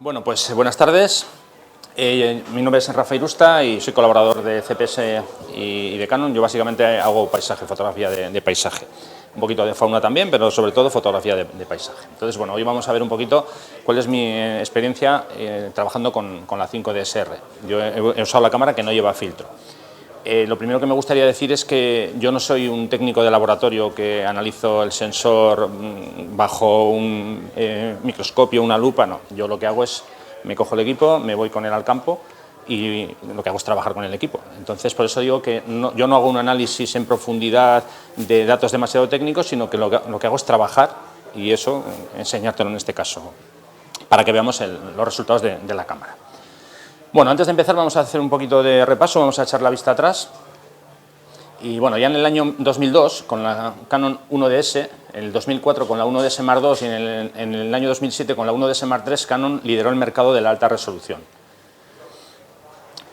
Bueno, pues buenas tardes. Mi nombre es Rafa Irusta y soy colaborador de CPS y de Canon. Yo básicamente hago paisaje, fotografía de paisaje. Un poquito de fauna también, pero sobre todo fotografía de paisaje. Entonces, bueno, hoy vamos a ver un poquito cuál es mi experiencia trabajando con la 5DSR. Yo he usado la cámara que no lleva filtro. Lo primero que me gustaría decir es que yo no soy un técnico de laboratorio que analizo el sensor bajo un microscopio, una lupa, no. Yo lo que hago es, me cojo el equipo, me voy con él al campo y lo que hago es trabajar con el equipo. Entonces, por eso digo que yo no hago un análisis en profundidad de datos demasiado técnicos, sino que lo que hago es trabajar y eso, enseñártelo en este caso, para que veamos los resultados de la cámara. Bueno, antes de empezar vamos a hacer un poquito de repaso, vamos a echar la vista atrás. Y bueno, ya en el año 2002, con la Canon 1DS, en el 2004 con la 1DS Mark II y en el año 2007 con la 1DS Mark III, Canon lideró el mercado de la alta resolución.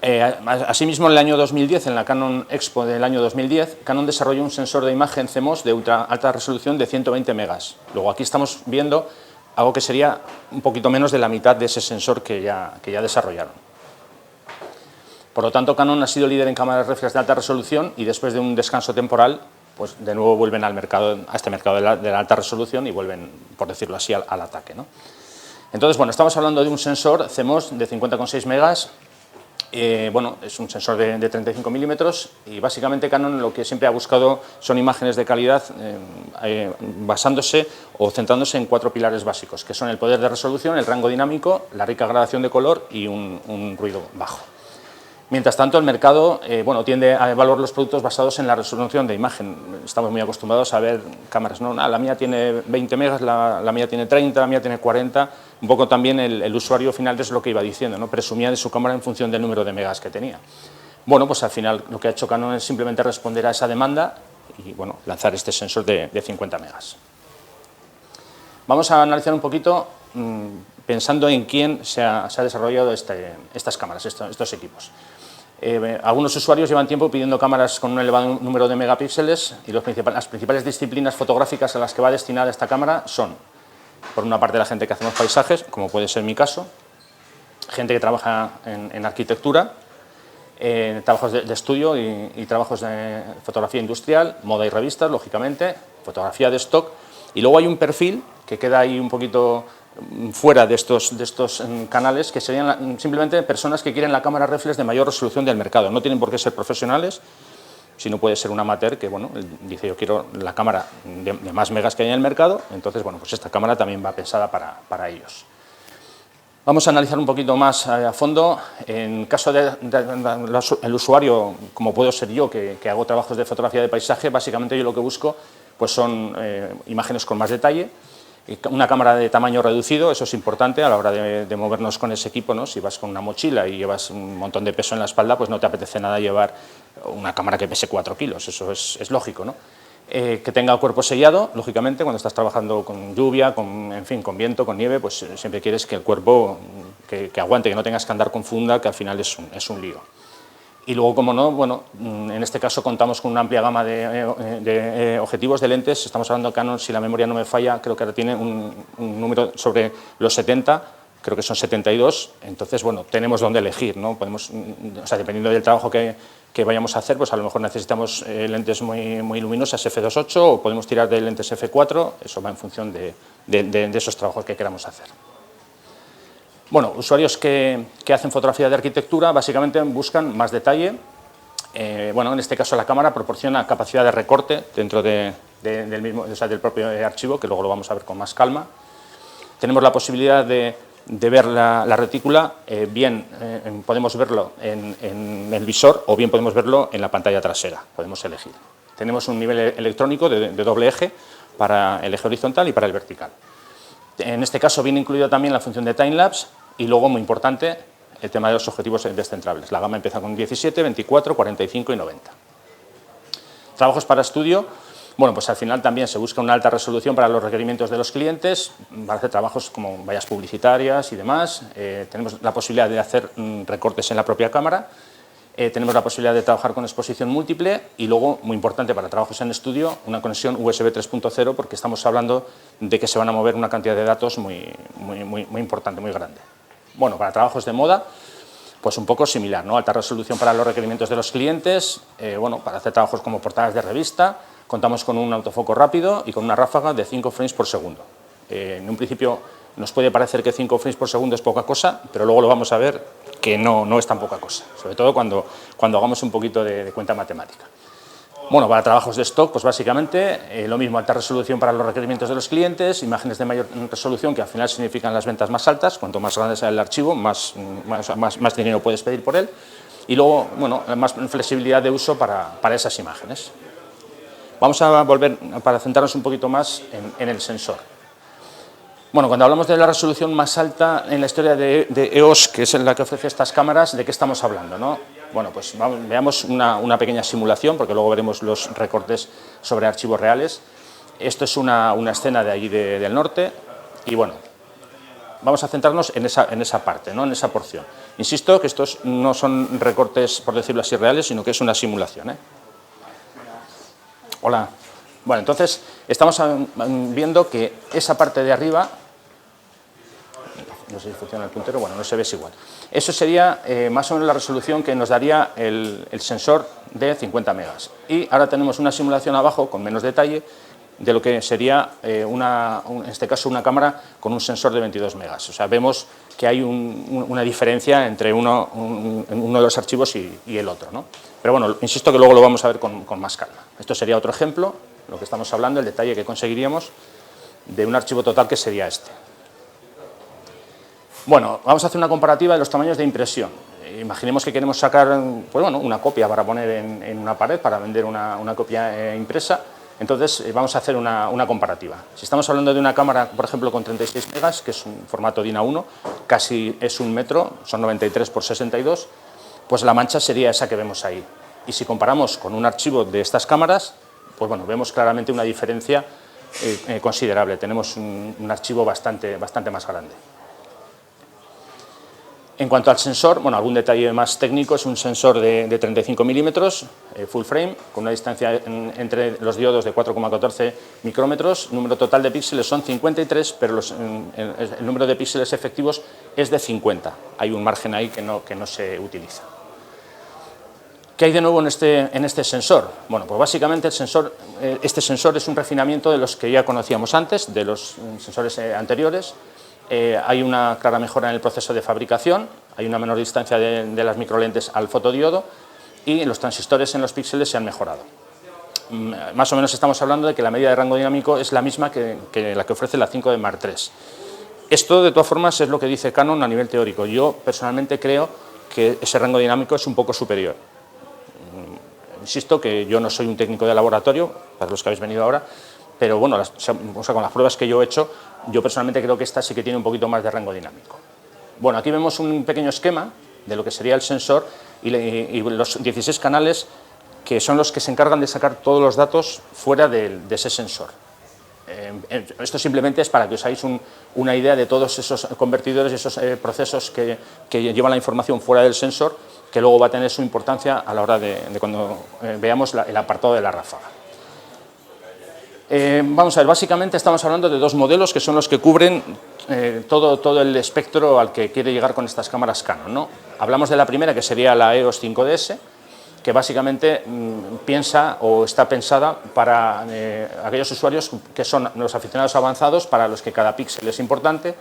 Asimismo, en el año 2010, en la Canon Expo del año 2010, Canon desarrolló un sensor de imagen CMOS de ultra alta resolución de 120 megas. Luego aquí estamos viendo algo que sería un poquito menos de la mitad de ese sensor que ya desarrollaron. Por lo tanto, Canon ha sido líder en cámaras reflex de alta resolución y después de un descanso temporal, pues de nuevo vuelven a este mercado de la alta resolución y vuelven, por decirlo así, al ataque, ¿no? Entonces, bueno, estamos hablando de un sensor CMOS de 50,6 megas. Bueno, es un sensor de 35 milímetros y básicamente Canon lo que siempre ha buscado son imágenes de calidad basándose o centrándose en 4 pilares básicos, que son el poder de resolución, el rango dinámico, la rica gradación de color y un ruido bajo. Mientras tanto, el mercado bueno, tiende a evaluar los productos basados en la resolución de imagen. Estamos muy acostumbrados a ver cámaras, ¿no? La mía tiene 20 megas, la mía tiene 30, la mía tiene 40. Un poco también el usuario final es lo que iba diciendo, ¿no? Presumía de su cámara en función del número de megas que tenía. Bueno, pues al final lo que ha hecho Canon es simplemente responder a esa demanda y bueno, lanzar este sensor de 50 megas. Vamos a analizar un poquito pensando en quién se ha desarrollado estas cámaras, estos equipos. Algunos usuarios llevan tiempo pidiendo cámaras con un elevado número de megapíxeles y las principales disciplinas fotográficas a las que va destinada esta cámara son, por una parte, la gente que hacemos paisajes, como puede ser mi caso, gente que trabaja en arquitectura, trabajos de estudio y trabajos de fotografía industrial, moda y revistas, lógicamente, fotografía de stock, y luego hay un perfil que queda ahí un poquito fuera de estos canales, que serían simplemente personas que quieren la cámara reflex de mayor resolución del mercado. No tienen por qué ser profesionales, sino puede ser un amateur que bueno, dice yo quiero la cámara de más megas que hay en el mercado, entonces bueno, pues esta cámara también va pensada para ellos. Vamos a analizar un poquito más a fondo. En caso del usuario, como puedo ser yo, que hago trabajos de fotografía de paisaje, básicamente yo lo que busco pues son imágenes con más detalle. Una cámara de tamaño reducido, eso es importante a la hora de movernos con ese equipo, ¿no? Si vas con una mochila y llevas un montón de peso en la espalda, pues no te apetece nada llevar una cámara que pese 4 kilos, eso es lógico, ¿no? Que tenga cuerpo sellado, lógicamente, cuando estás trabajando con lluvia, en fin, con viento, con nieve, pues siempre quieres que el cuerpo que aguante, que no tengas que andar con funda, que al final es un lío. Y luego, como no, bueno, en este caso contamos con una amplia gama de objetivos de lentes. Estamos hablando de Canon, si la memoria no me falla, creo que ahora tiene un número sobre los 70, creo que son 72. Entonces, bueno, tenemos dónde elegir, ¿no? Podemos, o sea, dependiendo del trabajo que vayamos a hacer, pues a lo mejor necesitamos lentes muy luminosas f2.8 o podemos tirar de lentes f4, eso va en función de esos trabajos que queramos hacer. Bueno, usuarios que hacen fotografía de arquitectura básicamente buscan más detalle. Bueno, en este caso la cámara proporciona capacidad de recorte dentro del propio archivo, que luego lo vamos a ver con más calma. Tenemos la posibilidad de ver la retícula, bien podemos verlo en el visor o bien podemos verlo en la pantalla trasera, podemos elegir. Tenemos un nivel electrónico de doble eje para el eje horizontal y para el vertical. En este caso viene incluida también la función de timelapse y luego, muy importante, el tema de los objetivos descentrables. La gama empieza con 17, 24, 45 y 90. Trabajos para estudio. Bueno, pues al final también se busca una alta resolución para los requerimientos de los clientes, para hacer trabajos como vallas publicitarias y demás. Tenemos la posibilidad de hacer recortes en la propia cámara. Tenemos la posibilidad de trabajar con exposición múltiple y luego, muy importante para trabajos en estudio, una conexión USB 3.0 porque estamos hablando de que se van a mover una cantidad de datos muy importante, muy grande. Bueno, para trabajos de moda, pues un poco similar, ¿no? Alta resolución para los requerimientos de los clientes, bueno, para hacer trabajos como portadas de revista, contamos con un autofoco rápido y con una ráfaga de 5 frames por segundo. En un principio nos puede parecer que 5 frames por segundo es poca cosa, pero luego lo vamos a ver que no es tan poca cosa, sobre todo cuando hagamos un poquito de cuenta matemática. Bueno, para trabajos de stock, pues básicamente lo mismo, alta resolución para los requerimientos de los clientes, imágenes de mayor resolución que al final significan las ventas más altas, cuanto más grande sea el archivo, más dinero puedes pedir por él, y luego, bueno, más flexibilidad de uso para esas imágenes. Vamos a volver, para centrarnos un poquito más en el sensor. Bueno, cuando hablamos de la resolución más alta en la historia de EOS, que es la que ofrece estas cámaras, ¿de qué estamos hablando, no? Bueno, pues veamos una pequeña simulación, porque luego veremos los recortes sobre archivos reales. Esto es una escena de allí del norte, y bueno, vamos a centrarnos en esa parte, ¿no? En esa porción. Insisto que estos no son recortes, por decirlo así, reales, sino que es una simulación, ¿eh? Hola. Bueno, entonces estamos viendo que esa parte de arriba, no sé si funciona el puntero, bueno, no se ve, es igual. Eso sería más o menos la resolución que nos daría el sensor de 50 megas. Y ahora tenemos una simulación abajo con menos detalle de lo que sería, en este caso, una cámara con un sensor de 22 megas. O sea, vemos que hay una diferencia entre uno de los archivos y el otro, ¿no? Pero bueno, insisto que luego lo vamos a ver con más calma. Esto sería otro ejemplo, lo que estamos hablando, el detalle que conseguiríamos de un archivo total que sería este. Bueno, vamos a hacer una comparativa de los tamaños de impresión. Imaginemos que queremos sacar, pues bueno, una copia para poner en una pared, para vender una copia impresa. Entonces vamos a hacer una comparativa. Si estamos hablando de una cámara, por ejemplo, con 36 megas, que es un formato DIN A1, casi es 1 metro, son 93 por 62, pues la mancha sería esa que vemos ahí. Y si comparamos con un archivo de estas cámaras, pues bueno, vemos claramente una diferencia considerable. Tenemos un archivo bastante más grande. En cuanto al sensor, bueno, algún detalle más técnico, es un sensor de 35 milímetros, full frame, con una distancia entre los diodos de 4,14 micrómetros. El número total de píxeles son 53, pero el número de píxeles efectivos es de 50. Hay un margen ahí que no se utiliza. ¿Qué hay de nuevo en este sensor? Bueno, pues básicamente este sensor es un refinamiento de los que ya conocíamos antes, de los sensores anteriores. Hay una clara mejora en el proceso de fabricación, hay una menor distancia de las microlentes al fotodiodo y los transistores en los píxeles se han mejorado. Más o menos estamos hablando de que la medida de rango dinámico es la misma que la que ofrece la 5D Mark III. Esto, de todas formas, es lo que dice Canon a nivel teórico. Yo, personalmente, creo que ese rango dinámico es un poco superior. Insisto que yo no soy un técnico de laboratorio, para los que habéis venido ahora, pero bueno, con las pruebas que yo he hecho, yo personalmente creo que esta sí que tiene un poquito más de rango dinámico. Bueno, aquí vemos un pequeño esquema de lo que sería el sensor y los 16 canales que son los que se encargan de sacar todos los datos fuera de ese sensor. Esto simplemente es para que os hagáis una idea de todos esos convertidores y esos procesos que llevan la información fuera del sensor, que luego va a tener su importancia a la hora de cuando veamos el apartado de la ráfaga. Vamos a ver, básicamente estamos hablando de dos modelos que son los que cubren todo el espectro al que quiere llegar con estas cámaras Canon, ¿no? Hablamos de la primera, que sería la EOS 5DS, que básicamente piensa o está pensada para aquellos usuarios que son los aficionados avanzados, para los que cada píxel es importante,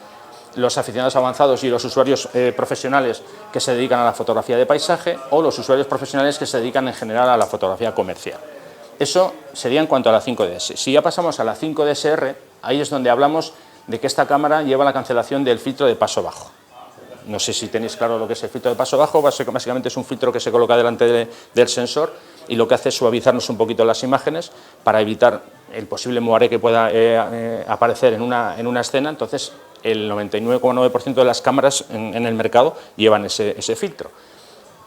los aficionados avanzados y los usuarios profesionales que se dedican a la fotografía de paisaje, o los usuarios profesionales que se dedican en general a la fotografía comercial. Eso sería en cuanto a la 5DS. Si ya pasamos a la 5DSR, ahí es donde hablamos de que esta cámara lleva la cancelación del filtro de paso bajo. No sé si tenéis claro lo que es el filtro de paso bajo. Básicamente es un filtro que se coloca delante del sensor y lo que hace es suavizarnos un poquito las imágenes para evitar el posible moaré que pueda aparecer en una escena. Entonces, el 99,9% de las cámaras en el mercado llevan ese filtro.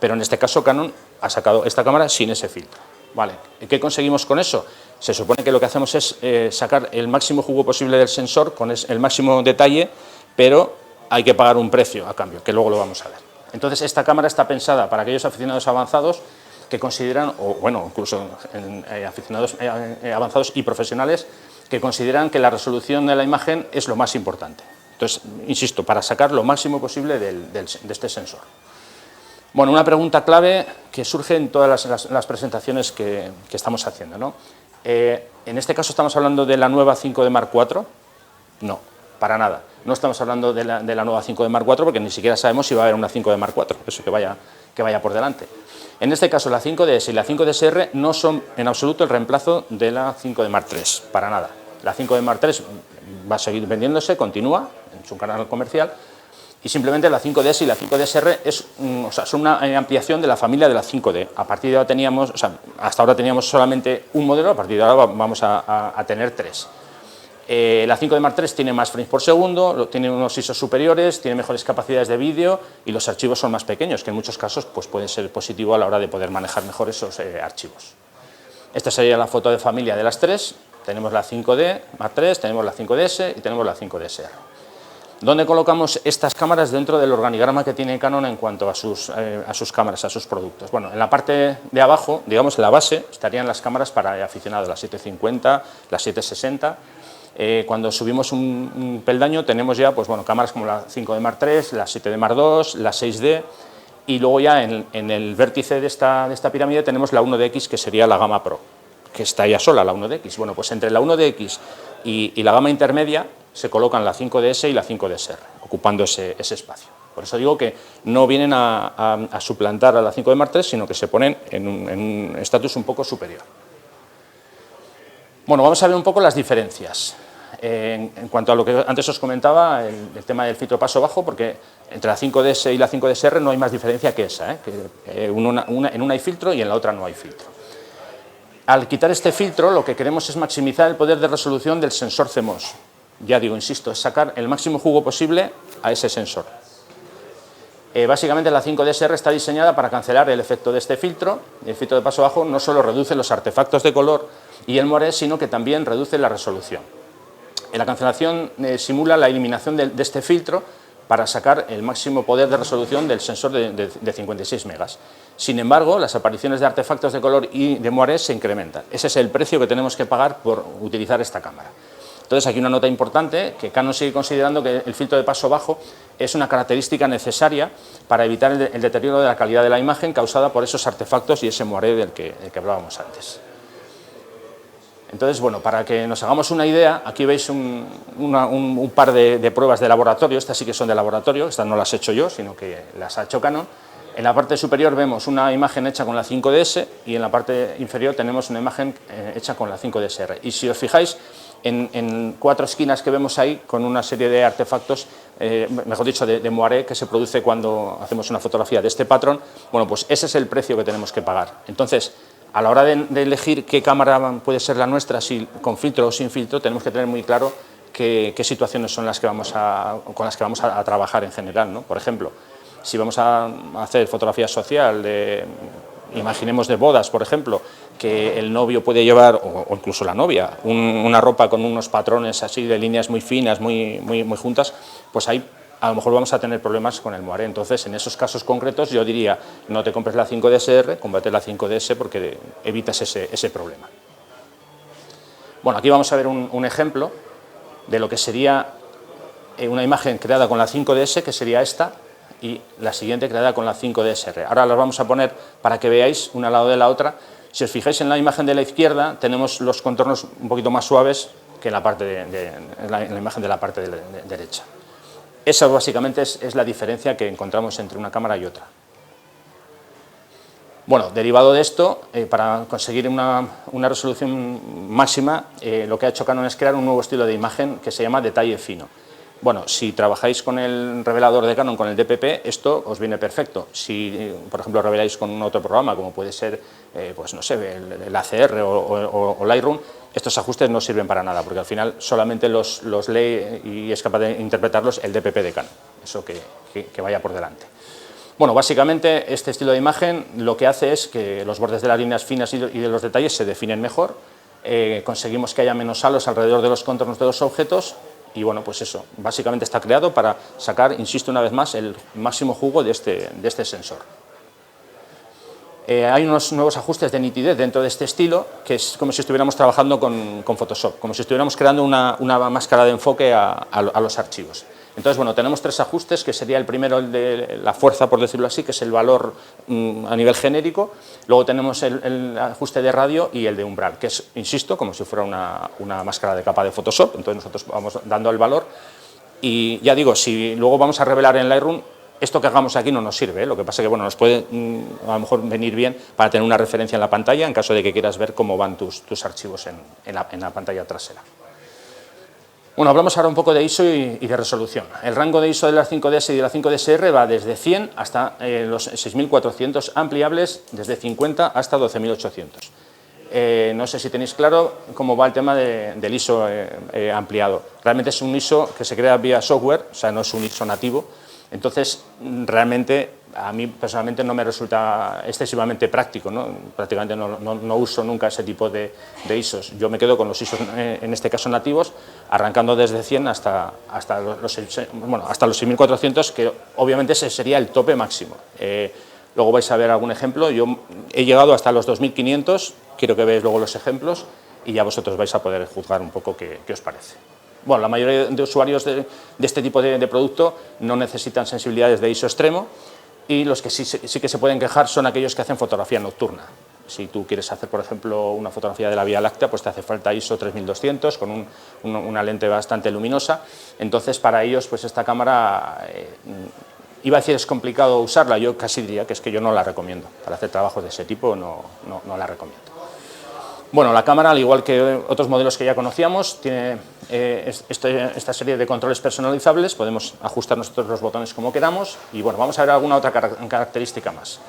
Pero en este caso Canon ha sacado esta cámara sin ese filtro. Vale. ¿Qué conseguimos con eso? Se supone que lo que hacemos es sacar el máximo jugo posible del sensor con el máximo detalle, pero hay que pagar un precio a cambio, que luego lo vamos a ver. Entonces, esta cámara está pensada para aquellos aficionados avanzados que consideran, o bueno, incluso aficionados avanzados y profesionales, que consideran que la resolución de la imagen es lo más importante. Entonces, insisto, para sacar lo máximo posible de este sensor. Bueno, una pregunta clave que surge en todas las presentaciones que estamos haciendo, ¿no? En este caso, ¿estamos hablando de la nueva 5D Mark IV? No, para nada. No estamos hablando de la nueva 5D Mark IV porque ni siquiera sabemos si va a haber una 5D Mark IV, eso que vaya por delante. En este caso, la 5DS y la 5DSR no son en absoluto el reemplazo de la 5D Mark III, para nada. La 5D Mark III va a seguir vendiéndose, continúa en su canal comercial, y simplemente la 5DS y la 5DSR son una ampliación de la familia de la 5D. A partir de ahora teníamos, hasta ahora teníamos solamente un modelo, a partir de ahora vamos a tener 3. La 5D Mark III tiene más frames por segundo, tiene unos ISO superiores, tiene mejores capacidades de vídeo y los archivos son más pequeños, que en muchos casos pues, puede ser positivo a la hora de poder manejar mejor esos archivos. Esta sería la foto de familia de las 3. Tenemos la 5D Mark III, tenemos la 5DS y tenemos la 5DSR. ¿Dónde colocamos estas cámaras dentro del organigrama que tiene Canon en cuanto a sus cámaras, a sus productos? Bueno, en la parte de abajo, digamos en la base, estarían las cámaras para aficionados, la 750, la 760. Cuando subimos un peldaño tenemos ya pues, bueno, cámaras como la 5D Mark III, la 7D Mark II, la 6D, y luego ya en el vértice de esta pirámide tenemos la 1DX, que sería la gama Pro, que está ya sola, la 1DX. Bueno, pues entre la 1DX y la gama intermedia se colocan la 5DS y la 5DSR, ocupando ese espacio. Por eso digo que no vienen a suplantar a la 5D Mark III, sino que se ponen en un estatus un poco superior. Bueno, vamos a ver un poco las diferencias. En cuanto a lo que antes os comentaba, el tema del filtro paso bajo, porque entre la 5DS y la 5DSR no hay más diferencia que esa, que en una hay filtro y en la otra no hay filtro. Al quitar este filtro, lo que queremos es maximizar el poder de resolución del sensor CMOS. Ya digo, insisto, es sacar el máximo jugo posible a ese sensor. Básicamente la 5DSR está diseñada para cancelar el efecto de este filtro. El filtro de paso bajo no solo reduce los artefactos de color y el moiré, sino que también reduce la resolución. La cancelación simula la eliminación de este filtro para sacar el máximo poder de resolución del sensor de 56 megas. Sin embargo, las apariciones de artefactos de color y de moiré se incrementan. Ese es el precio que tenemos que pagar por utilizar esta cámara. Entonces, aquí una nota importante, que Canon sigue considerando que el filtro de paso bajo es una característica necesaria para evitar el deterioro de la calidad de la imagen causada por esos artefactos y ese moiré del que hablábamos antes. Entonces, bueno, para que nos hagamos una idea, aquí veis un par de pruebas de laboratorio. Estas sí que son de laboratorio, estas no las he hecho yo, sino que las ha hecho Canon. En la parte superior vemos una imagen hecha con la 5DS y en la parte inferior tenemos una imagen hecha con la 5DSR. Y si os fijáis, en 4 esquinas que vemos ahí, con una serie de artefactos, mejor dicho, de moiré, que se produce cuando hacemos una fotografía de este patrón, bueno, pues ese es el precio que tenemos que pagar. Entonces, a la hora de elegir qué cámara puede ser la nuestra, si con filtro o sin filtro, tenemos que tener muy claro qué situaciones son con las que vamos a trabajar en general, ¿no? Por ejemplo, si vamos a hacer fotografía social, imaginemos de bodas, por ejemplo, que el novio puede llevar, o incluso la novia, una ropa con unos patrones así de líneas muy finas, muy juntas, pues ahí a lo mejor vamos a tener problemas con el moiré. Entonces, en esos casos concretos, yo diría, no te compres la 5DSR, cómprate la 5DS porque evitas ese problema. Bueno, aquí vamos a ver un ejemplo de lo que sería una imagen creada con la 5DS, que sería esta, y la siguiente creada con la 5DSR. Ahora las vamos a poner para que veáis una al lado de la otra. Si os fijáis en la imagen de la izquierda, tenemos los contornos un poquito más suaves que en la imagen de la parte derecha. Esa básicamente es la diferencia que encontramos entre una cámara y otra. Bueno, derivado de esto, para conseguir una resolución máxima, lo que ha hecho Canon es crear un nuevo estilo de imagen que se llama detalle fino. Bueno, si trabajáis con el revelador de Canon, con el DPP, esto os viene perfecto. Si, por ejemplo, reveláis con un otro programa, como puede ser, pues no sé, el ACR o Lightroom, estos ajustes no sirven para nada, porque al final solamente los lee y es capaz de interpretarlos el DPP de Canon. Eso que vaya por delante. Bueno, básicamente este estilo de imagen lo que hace es que los bordes de las líneas finas y de los detalles se definen mejor, conseguimos que haya menos halos alrededor de los contornos de los objetos. Y bueno, pues eso, básicamente está creado para sacar, insisto una vez más, el máximo jugo de este sensor. Hay unos nuevos ajustes de nitidez dentro de este estilo, que es como si estuviéramos trabajando con Photoshop, como si estuviéramos creando una máscara de enfoque a los archivos. Entonces, bueno, tenemos 3 ajustes, que sería el primero, el de la fuerza, por decirlo así, que es el valor a nivel genérico. Luego tenemos el ajuste de radio y el de umbral, que es, insisto, como si fuera una máscara de capa de Photoshop. Entonces nosotros vamos dando el valor y ya digo, si luego vamos a revelar en Lightroom, esto que hagamos aquí no nos sirve, ¿eh? Lo que pasa es que bueno, nos puede a lo mejor venir bien para tener una referencia en la pantalla en caso de que quieras ver cómo van tus archivos en la pantalla trasera. Bueno, hablamos ahora un poco de ISO y de resolución. El rango de ISO de la 5DS y de la 5DSR va desde 100 hasta los 6400 ampliables, desde 50 hasta 12800. No sé si tenéis claro cómo va el tema del ISO ampliado. Realmente es un ISO que se crea vía software, o sea, no es un ISO nativo. Entonces, realmente, a mí personalmente no me resulta excesivamente práctico, ¿no? Prácticamente no uso nunca ese tipo de ISOs. Yo me quedo con los ISOs, en este caso nativos, arrancando desde 100 hasta los 6400, que obviamente ese sería el tope máximo. Luego vais a ver algún ejemplo. Yo he llegado hasta los 2500, quiero que veáis luego los ejemplos y ya vosotros vais a poder juzgar un poco qué os parece. Bueno, la mayoría de usuarios de este tipo de producto no necesitan sensibilidades de ISO extremo y los que sí que se pueden quejar son aquellos que hacen fotografía nocturna. Si tú quieres hacer, por ejemplo, una fotografía de la Vía Láctea, pues te hace falta ISO 3200 con una lente bastante luminosa. Entonces, para ellos, pues esta cámara, iba a decir es complicado usarla, yo casi diría que es que yo no la recomiendo. Para hacer trabajos de ese tipo no la recomiendo. Bueno, la cámara, al igual que otros modelos que ya conocíamos, tiene esta serie de controles personalizables, podemos ajustar nosotros los botones como queramos y bueno, vamos a ver alguna otra característica más.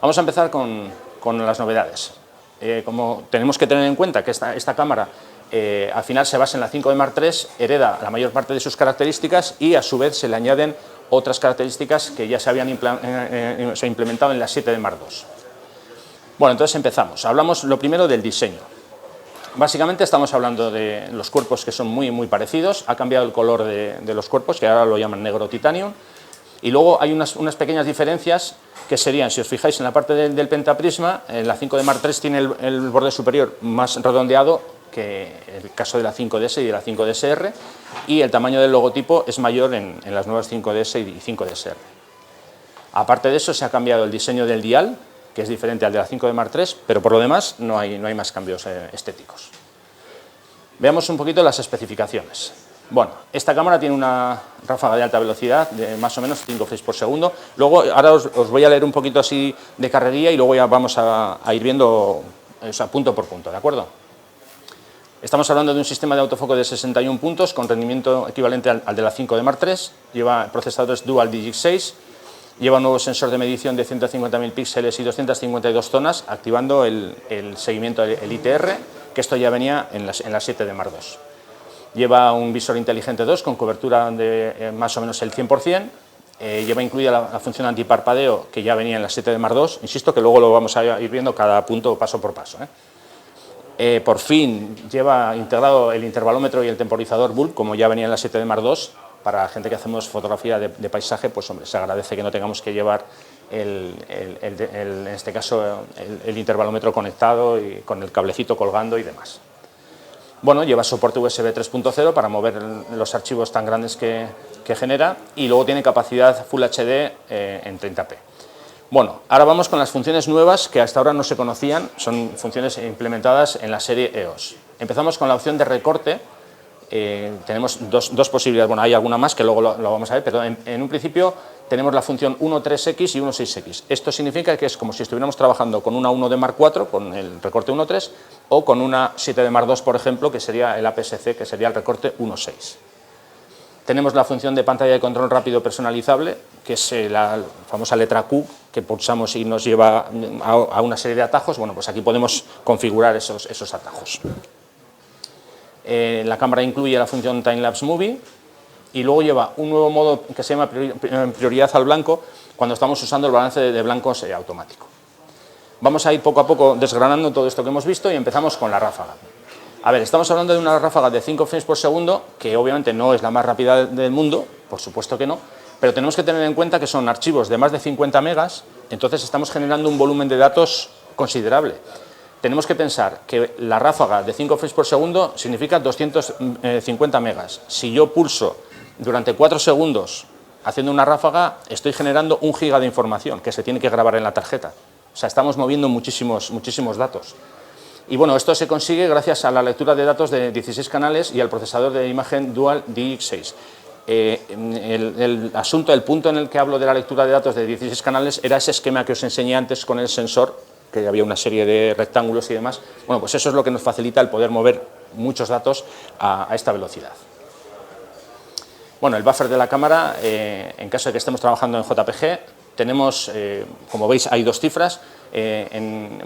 Vamos a empezar con las novedades. Como tenemos que tener en cuenta que esta cámara al final se basa en la 5D Mark III, hereda la mayor parte de sus características y a su vez se le añaden otras características que ya se habían implementado en la 7D Mark II. Bueno, entonces empezamos. Hablamos lo primero del diseño. Básicamente estamos hablando de los cuerpos que son muy parecidos. Ha cambiado el color de los cuerpos, que ahora lo llaman negro titanium. Y luego hay unas pequeñas diferencias que serían, si os fijáis en la parte del pentaprisma, en la 5D Mark III tiene el borde superior más redondeado que el caso de la 5DS y de la 5DSR, y el tamaño del logotipo es mayor en las nuevas 5DS y 5DSR. Aparte de eso, se ha cambiado el diseño del dial, que es diferente al de la 5D Mark III, pero por lo demás no hay más cambios estéticos. Veamos un poquito las especificaciones. Bueno, esta cámara tiene una ráfaga de alta velocidad de más o menos 5 frames por segundo. Luego, ahora os voy a leer un poquito así de carrería y luego ya vamos a ir viendo, o sea, punto por punto, ¿de acuerdo? Estamos hablando de un sistema de autofoco de 61 puntos con rendimiento equivalente al de la 5D Mark III, lleva procesadores Dual Digic 6, lleva un nuevo sensor de medición de 150.000 píxeles y 252 zonas, activando el seguimiento, el ITR, que esto ya venía en la 7D Mark II. Lleva un visor inteligente 2 con cobertura de más o menos el 100%, lleva incluida la función antiparpadeo que ya venía en la 7D Mark II, insisto que luego lo vamos a ir viendo cada punto paso por paso. Por fin lleva integrado el intervalómetro y el temporizador bulb, como ya venía en la 7D Mark II. Para la gente que hacemos fotografía de paisaje, pues hombre, se agradece que no tengamos que llevar en este caso el intervalómetro conectado y con el cablecito colgando y demás. Bueno, lleva soporte USB 3.0 para mover los archivos tan grandes que genera y luego tiene capacidad Full HD en 30p. Bueno, ahora vamos con las funciones nuevas que hasta ahora no se conocían, son funciones implementadas en la serie EOS. Empezamos con la opción de recorte. Tenemos dos posibilidades, bueno, hay alguna más que luego lo vamos a ver, pero en un principio tenemos la función 1.3x y 1.6x. Esto significa que es como si estuviéramos trabajando con una 1D Mark IV, con el recorte 1.3, o con una 7D Mark II, por ejemplo, que sería el APS-C, que sería el recorte 1.6. Tenemos la función de pantalla de control rápido personalizable, que es la famosa letra Q, que pulsamos y nos lleva a una serie de atajos. Bueno, pues aquí podemos configurar esos atajos. La cámara incluye la función Time Lapse Movie y luego lleva un nuevo modo que se llama prioridad al blanco cuando estamos usando el balance de blancos automático. Vamos a ir poco a poco desgranando todo esto que hemos visto y empezamos con la ráfaga. A ver, estamos hablando de una ráfaga de 5 frames por segundo, que obviamente no es la más rápida del mundo, por supuesto que no, pero tenemos que tener en cuenta que son archivos de más de 50 megas, entonces estamos generando un volumen de datos considerable. Tenemos que pensar que la ráfaga de 5 frames por segundo significa 250 megas. Si yo pulso durante 4 segundos haciendo una ráfaga, estoy generando 1 giga de información que se tiene que grabar en la tarjeta. O sea, estamos moviendo muchísimos datos. Y bueno, esto se consigue gracias a la lectura de datos de 16 canales y al procesador de imagen Dual DX6. El asunto, el punto en el que hablo de la lectura de datos de 16 canales era ese esquema que os enseñé antes con el sensor, que había una serie de rectángulos y demás. Bueno, pues eso es lo que nos facilita el poder mover muchos datos a esta velocidad. Bueno, el buffer de la cámara, en caso de que estemos trabajando en JPG, tenemos, como veis, hay 2 cifras. En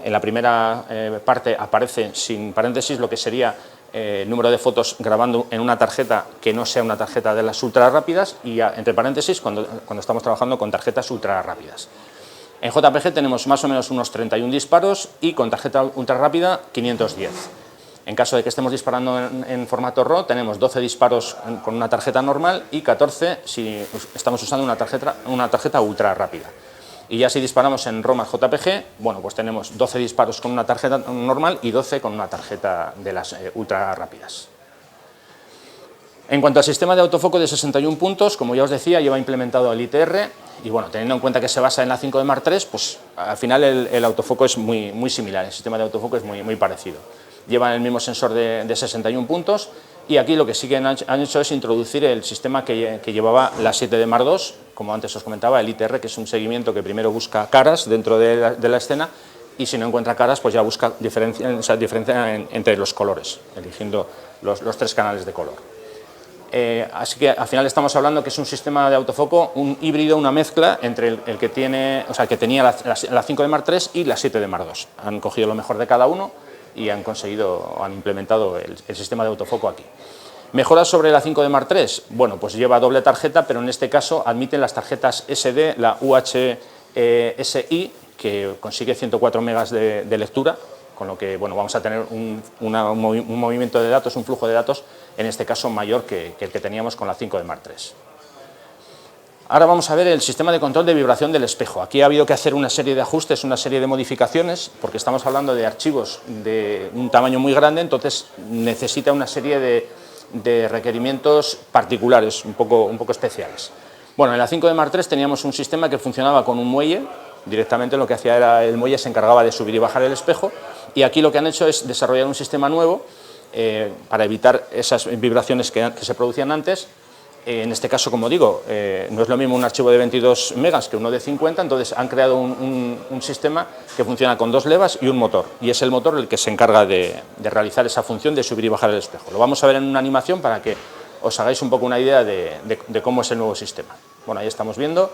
la primera parte aparece sin paréntesis lo que sería el número de fotos grabando en una tarjeta que no sea una tarjeta de las ultra rápidas y entre paréntesis cuando estamos trabajando con tarjetas ultra rápidas. En JPG tenemos más o menos unos 31 disparos y con tarjeta ultra rápida 510. En caso de que estemos disparando en formato RAW, tenemos 12 disparos con una tarjeta normal y 14 si estamos usando una tarjeta ultra rápida. Y ya si disparamos en RAW más JPG, bueno, pues tenemos 12 disparos con una tarjeta normal y 12 con una tarjeta de las ultra rápidas. En cuanto al sistema de autofoco de 61 puntos, como ya os decía, lleva implementado el ITR y bueno, teniendo en cuenta que se basa en la 5 de Mark III, pues al final el autofoco es muy similar, el sistema de autofoco es muy parecido. Llevan el mismo sensor de 61 puntos y aquí lo que sí que han hecho es introducir el sistema que llevaba la 7 de Mark II, como antes os comentaba, el ITR, que es un seguimiento que primero busca caras dentro de la escena y si no encuentra caras, pues ya busca diferencia entre los colores, eligiendo los 3 canales de color. Así que al final estamos hablando que es un sistema de autofoco, un híbrido, una mezcla entre el que tenía la 5 de Mark III y la 7 de Mark II. Han cogido lo mejor de cada uno y han implementado el sistema de autofoco aquí. ¿Mejoras sobre la 5 de Mark III? Bueno, pues lleva doble tarjeta, pero en este caso admiten las tarjetas SD, la UHSI, que consigue 104 megas de lectura, con lo que bueno, vamos a tener un movimiento de datos, un flujo de datos, en este caso mayor que el que teníamos con la 5 de Mark III. Ahora vamos a ver el sistema de control de vibración del espejo. Aquí ha habido que hacer una serie de ajustes, una serie de modificaciones, porque estamos hablando de archivos de un tamaño muy grande, entonces necesita una serie de requerimientos particulares, un poco especiales. Bueno, en la 5 de Mark III teníamos un sistema que funcionaba con un muelle, directamente lo que hacía era el muelle se encargaba de subir y bajar el espejo, y aquí lo que han hecho es desarrollar un sistema nuevo para evitar esas vibraciones que se producían antes. En este caso, como digo, no es lo mismo un archivo de 22 megas que uno de 50, entonces han creado un sistema que funciona con 2 levas y un motor, y es el motor el que se encarga de realizar esa función de subir y bajar el espejo. Lo vamos a ver en una animación para que os hagáis un poco una idea de cómo es el nuevo sistema. Bueno, ahí estamos viendo,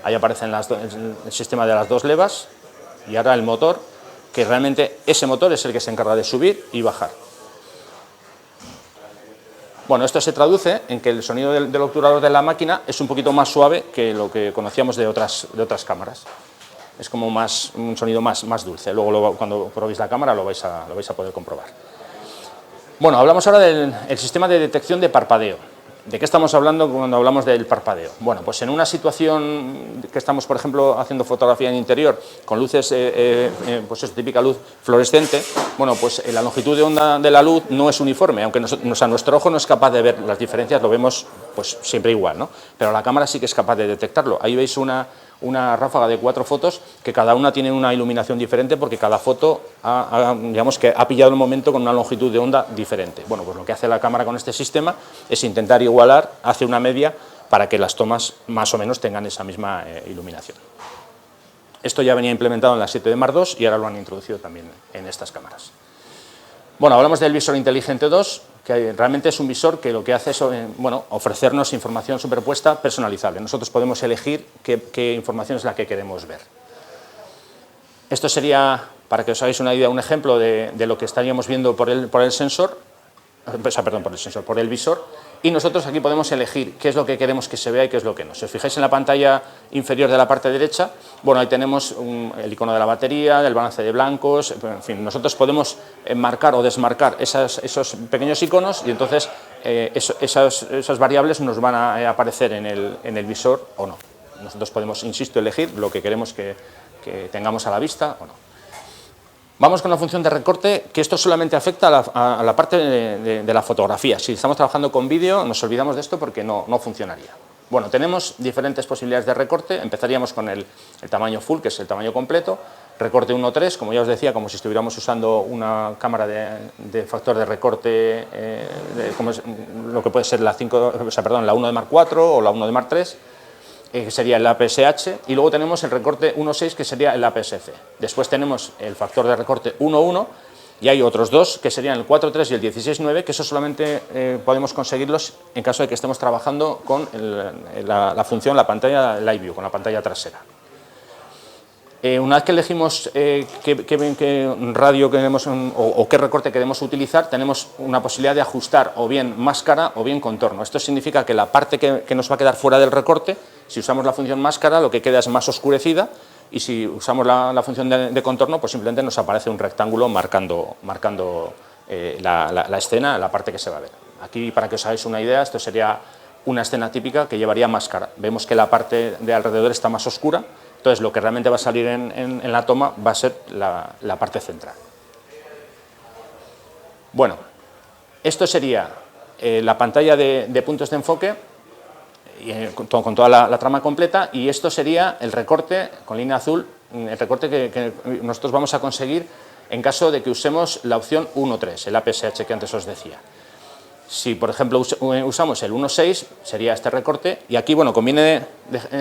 ahí aparece el sistema de las 2 levas y ahora el motor, que realmente ese motor es el que se encarga de subir y bajar. Bueno, esto se traduce en que el sonido del obturador de la máquina es un poquito más suave que lo que conocíamos de otras cámaras. Es como un sonido más dulce. Luego cuando probéis la cámara lo vais a poder comprobar. Bueno, hablamos ahora del sistema de detección de parpadeo. ¿De qué estamos hablando cuando hablamos del parpadeo? Bueno, pues en una situación que estamos, por ejemplo, haciendo fotografía en interior con luces, pues es típica luz fluorescente, bueno, pues la longitud de onda de la luz no es uniforme, aunque nuestro ojo no es capaz de ver las diferencias, lo vemos pues siempre igual, ¿no? Pero la cámara sí que es capaz de detectarlo. Ahí veis una ráfaga de 4 fotos que cada una tiene una iluminación diferente porque cada foto digamos que ha pillado el momento con una longitud de onda diferente. Bueno, pues lo que hace la cámara con este sistema es intentar igualar, hace una media para que las tomas más o menos tengan esa misma iluminación. Esto ya venía implementado en la 7 de Mark II y ahora lo han introducido también en estas cámaras. Bueno, hablamos del visor inteligente 2, que realmente es un visor que lo que hace es ofrecernos información superpuesta personalizable. Nosotros podemos elegir qué información es la que queremos ver. Esto sería, para que os hagáis una idea, un ejemplo de lo que estaríamos viendo por el visor, y nosotros aquí podemos elegir qué es lo que queremos que se vea y qué es lo que no. Si os fijáis en la pantalla inferior de la parte derecha, bueno, ahí tenemos el icono de la batería, del balance de blancos, en fin, nosotros podemos marcar o desmarcar esos pequeños iconos y entonces esas variables nos van a aparecer en el visor o no. Nosotros podemos, insisto, elegir lo que queremos que tengamos a la vista o no. Vamos con la función de recorte, que esto solamente afecta a la parte de la fotografía. Si estamos trabajando con vídeo, nos olvidamos de esto porque no funcionaría. Bueno, tenemos diferentes posibilidades de recorte. Empezaríamos con el tamaño full, que es el tamaño completo. Recorte 1.3, como ya os decía, como si estuviéramos usando una cámara de factor de recorte, como es, lo que puede ser la 1 de Mark IV o la 1 de Mark III. Que sería el APS-H, y luego tenemos el recorte 1.6, que sería el APS-C. Después tenemos el factor de recorte 1.1, y hay otros dos, que serían el 4.3 y el 16.9, que eso solamente podemos conseguirlos en caso de que estemos trabajando con la función, la pantalla Live View, con la pantalla trasera. Una vez que elegimos qué radio queremos o qué recorte queremos utilizar, tenemos una posibilidad de ajustar o bien máscara o bien contorno. Esto significa que la parte que nos va a quedar fuera del recorte, si usamos la función máscara, lo que queda es más oscurecida, y si usamos la función de contorno, pues simplemente nos aparece un rectángulo marcando la escena, la parte que se va a ver. Aquí, para que os hagáis una idea, esto sería una escena típica que llevaría máscara. Vemos que la parte de alrededor está más oscura. Entonces, lo que realmente va a salir en la toma va a ser la parte central. Bueno, esto sería la pantalla de puntos de enfoque, con toda la trama completa, y esto sería el recorte con línea azul, el recorte que nosotros vamos a conseguir en caso de que usemos la opción 1.3, el APS-H que antes os decía. Si, por ejemplo, usamos el 1.6, sería este recorte, y aquí, bueno, conviene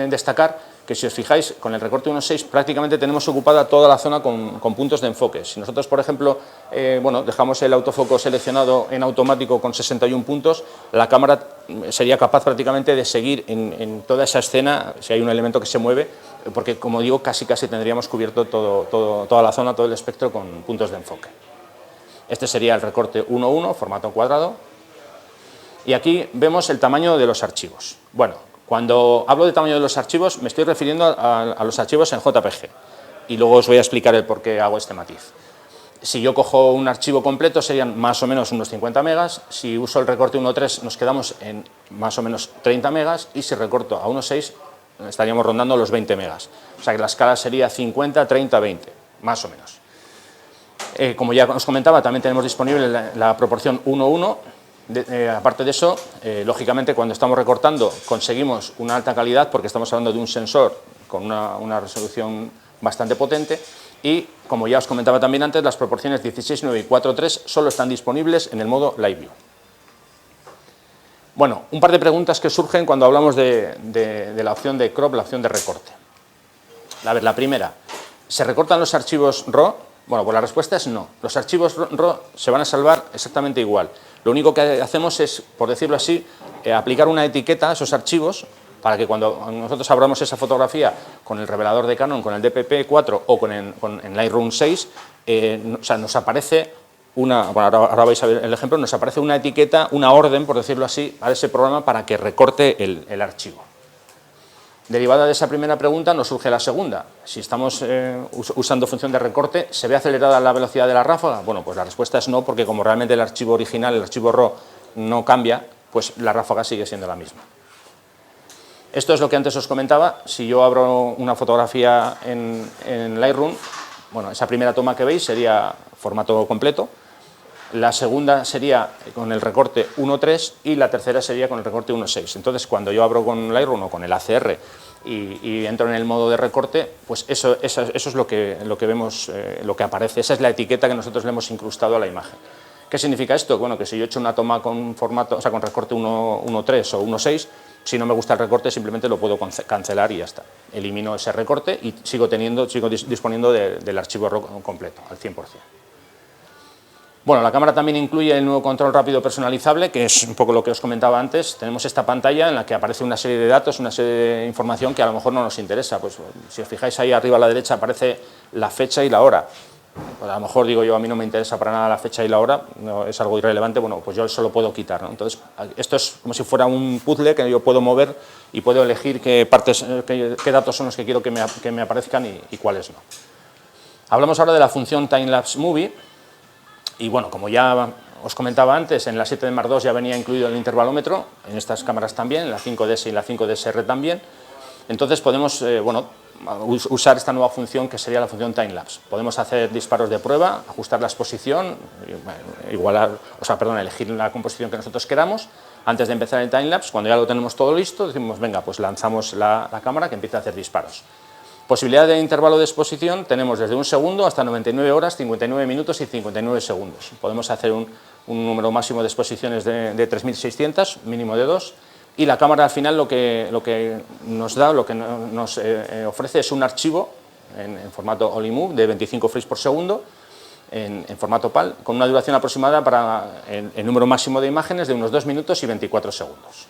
destacar que, si os fijáis, con el recorte 1.6 prácticamente tenemos ocupada toda la zona con puntos de enfoque. Si nosotros, por ejemplo, dejamos el autofoco seleccionado en automático con 61 puntos, la cámara sería capaz prácticamente de seguir en toda esa escena, si hay un elemento que se mueve, porque, como digo, casi tendríamos cubierto toda la zona, todo el espectro con puntos de enfoque. Este sería el recorte 1.1, formato cuadrado. Y aquí vemos el tamaño de los archivos. Bueno, cuando hablo de tamaño de los archivos, me estoy refiriendo a los archivos en JPG. Y luego os voy a explicar el por qué hago este matiz. Si yo cojo un archivo completo, serían más o menos unos 50 megas. Si uso el recorte 1.3, nos quedamos en más o menos 30 megas. Y si recorto a 1.6, estaríamos rondando los 20 megas. O sea que la escala sería 50, 30, 20, más o menos. Como ya os comentaba, también tenemos disponible la proporción 1.1. Aparte de eso, lógicamente, cuando estamos recortando conseguimos una alta calidad, porque estamos hablando de un sensor con una resolución bastante potente, y, como ya os comentaba también antes, las proporciones 16:9 y 4:3 solo están disponibles en el modo Live View. Bueno, un par de preguntas que surgen cuando hablamos de la opción de crop, la opción de recorte. A ver, la primera, ¿se recortan los archivos RAW? Bueno, pues la respuesta es no. Los archivos RAW se van a salvar exactamente igual. Lo único que hacemos es, por decirlo así, aplicar una etiqueta a esos archivos para que cuando nosotros abramos esa fotografía con el revelador de Canon, con el DPP-4 o en Lightroom 6, o sea, nos aparece ahora vais a ver el ejemplo, nos aparece una etiqueta, una orden, por decirlo así, a ese programa para que recorte el archivo. Derivada de esa primera pregunta nos surge la segunda. Si estamos usando función de recorte, ¿se ve acelerada la velocidad de la ráfaga? Bueno, pues la respuesta es no, porque como realmente el archivo original, el archivo RAW, no cambia, pues la ráfaga sigue siendo la misma. Esto es lo que antes os comentaba. Si yo abro una fotografía en Lightroom, bueno, esa primera toma que veis sería formato completo. La segunda sería con el recorte 1.3 y la tercera sería con el recorte 1.6. Entonces, cuando yo abro con Lightroom o con el ACR y entro en el modo de recorte, pues eso es lo que vemos, lo que aparece. Esa es la etiqueta que nosotros le hemos incrustado a la imagen. ¿Qué significa esto? Bueno, que si yo he hecho una toma con formato, o sea, con recorte 1.3 o 1.6, si no me gusta el recorte, simplemente lo puedo cancelar y ya está. Elimino ese recorte y sigo disponiendo del archivo RAW completo, al 100%. Bueno, la cámara también incluye el nuevo control rápido personalizable, que es un poco lo que os comentaba antes. Tenemos esta pantalla en la que aparece una serie de datos, una serie de información que a lo mejor no nos interesa. Pues si os fijáis ahí arriba a la derecha aparece la fecha y la hora. Pues a lo mejor digo yo, a mí no me interesa para nada la fecha y la hora, no, es algo irrelevante, bueno, pues yo eso lo puedo quitar, ¿no? Entonces, esto es como si fuera un puzzle que yo puedo mover y puedo elegir qué datos son los que quiero que me aparezcan y cuáles no. Hablamos ahora de la función Time-Lapse Movie. Y bueno, como ya os comentaba antes, en la 7D Mark II ya venía incluido el intervalómetro, en estas cámaras también, en la 5DS y la 5DSR también. Entonces podemos usar esta nueva función que sería la función time-lapse. Podemos hacer disparos de prueba, ajustar la exposición, elegir la composición que nosotros queramos. Antes de empezar el time-lapse, cuando ya lo tenemos todo listo, decimos, venga, pues lanzamos la cámara que empiece a hacer disparos. Posibilidad de intervalo de exposición tenemos desde 1 segundo hasta 99 horas, 59 minutos y 59 segundos. Podemos hacer un número máximo de exposiciones de 3.600, mínimo de 2, y la cámara al final lo que nos ofrece es un archivo en formato OLIMove de 25 frames por segundo, en formato PAL, con una duración aproximada para el número máximo de imágenes de unos 2 minutos y 24 segundos.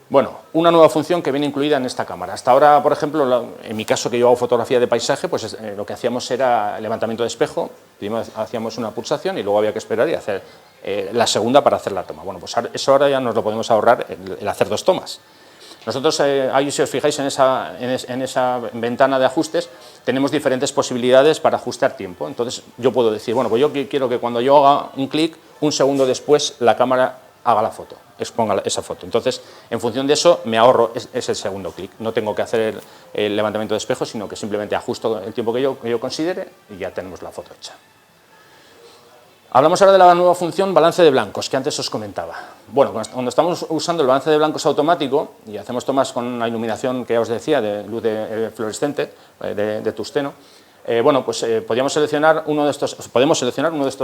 Bueno, una nueva función que viene incluida en esta cámara. Hasta ahora, por ejemplo, en mi caso que yo hago fotografía de paisaje, pues lo que hacíamos era levantamiento de espejo, primero hacíamos una pulsación y luego había que esperar y hacer la segunda para hacer la toma. Bueno, pues eso ahora ya nos lo podemos ahorrar el hacer 2 tomas. Nosotros, ahí si os fijáis en esa ventana de ajustes, tenemos diferentes posibilidades para ajustar tiempo. Entonces yo puedo decir, bueno, pues yo quiero que cuando yo haga un clic, 1 segundo después la cámara haga la foto, exponga esa foto. Entonces, en función de eso, me ahorro ese segundo clic. No tengo que hacer el levantamiento de espejo, sino que simplemente ajusto el tiempo que yo considere y ya tenemos la foto hecha. Hablamos ahora de la nueva función balance de blancos, que antes os comentaba. Bueno, cuando estamos usando el balance de blancos automático y hacemos tomas con una iluminación que ya os decía, de luz fluorescente, de tungsteno, podemos seleccionar uno de estos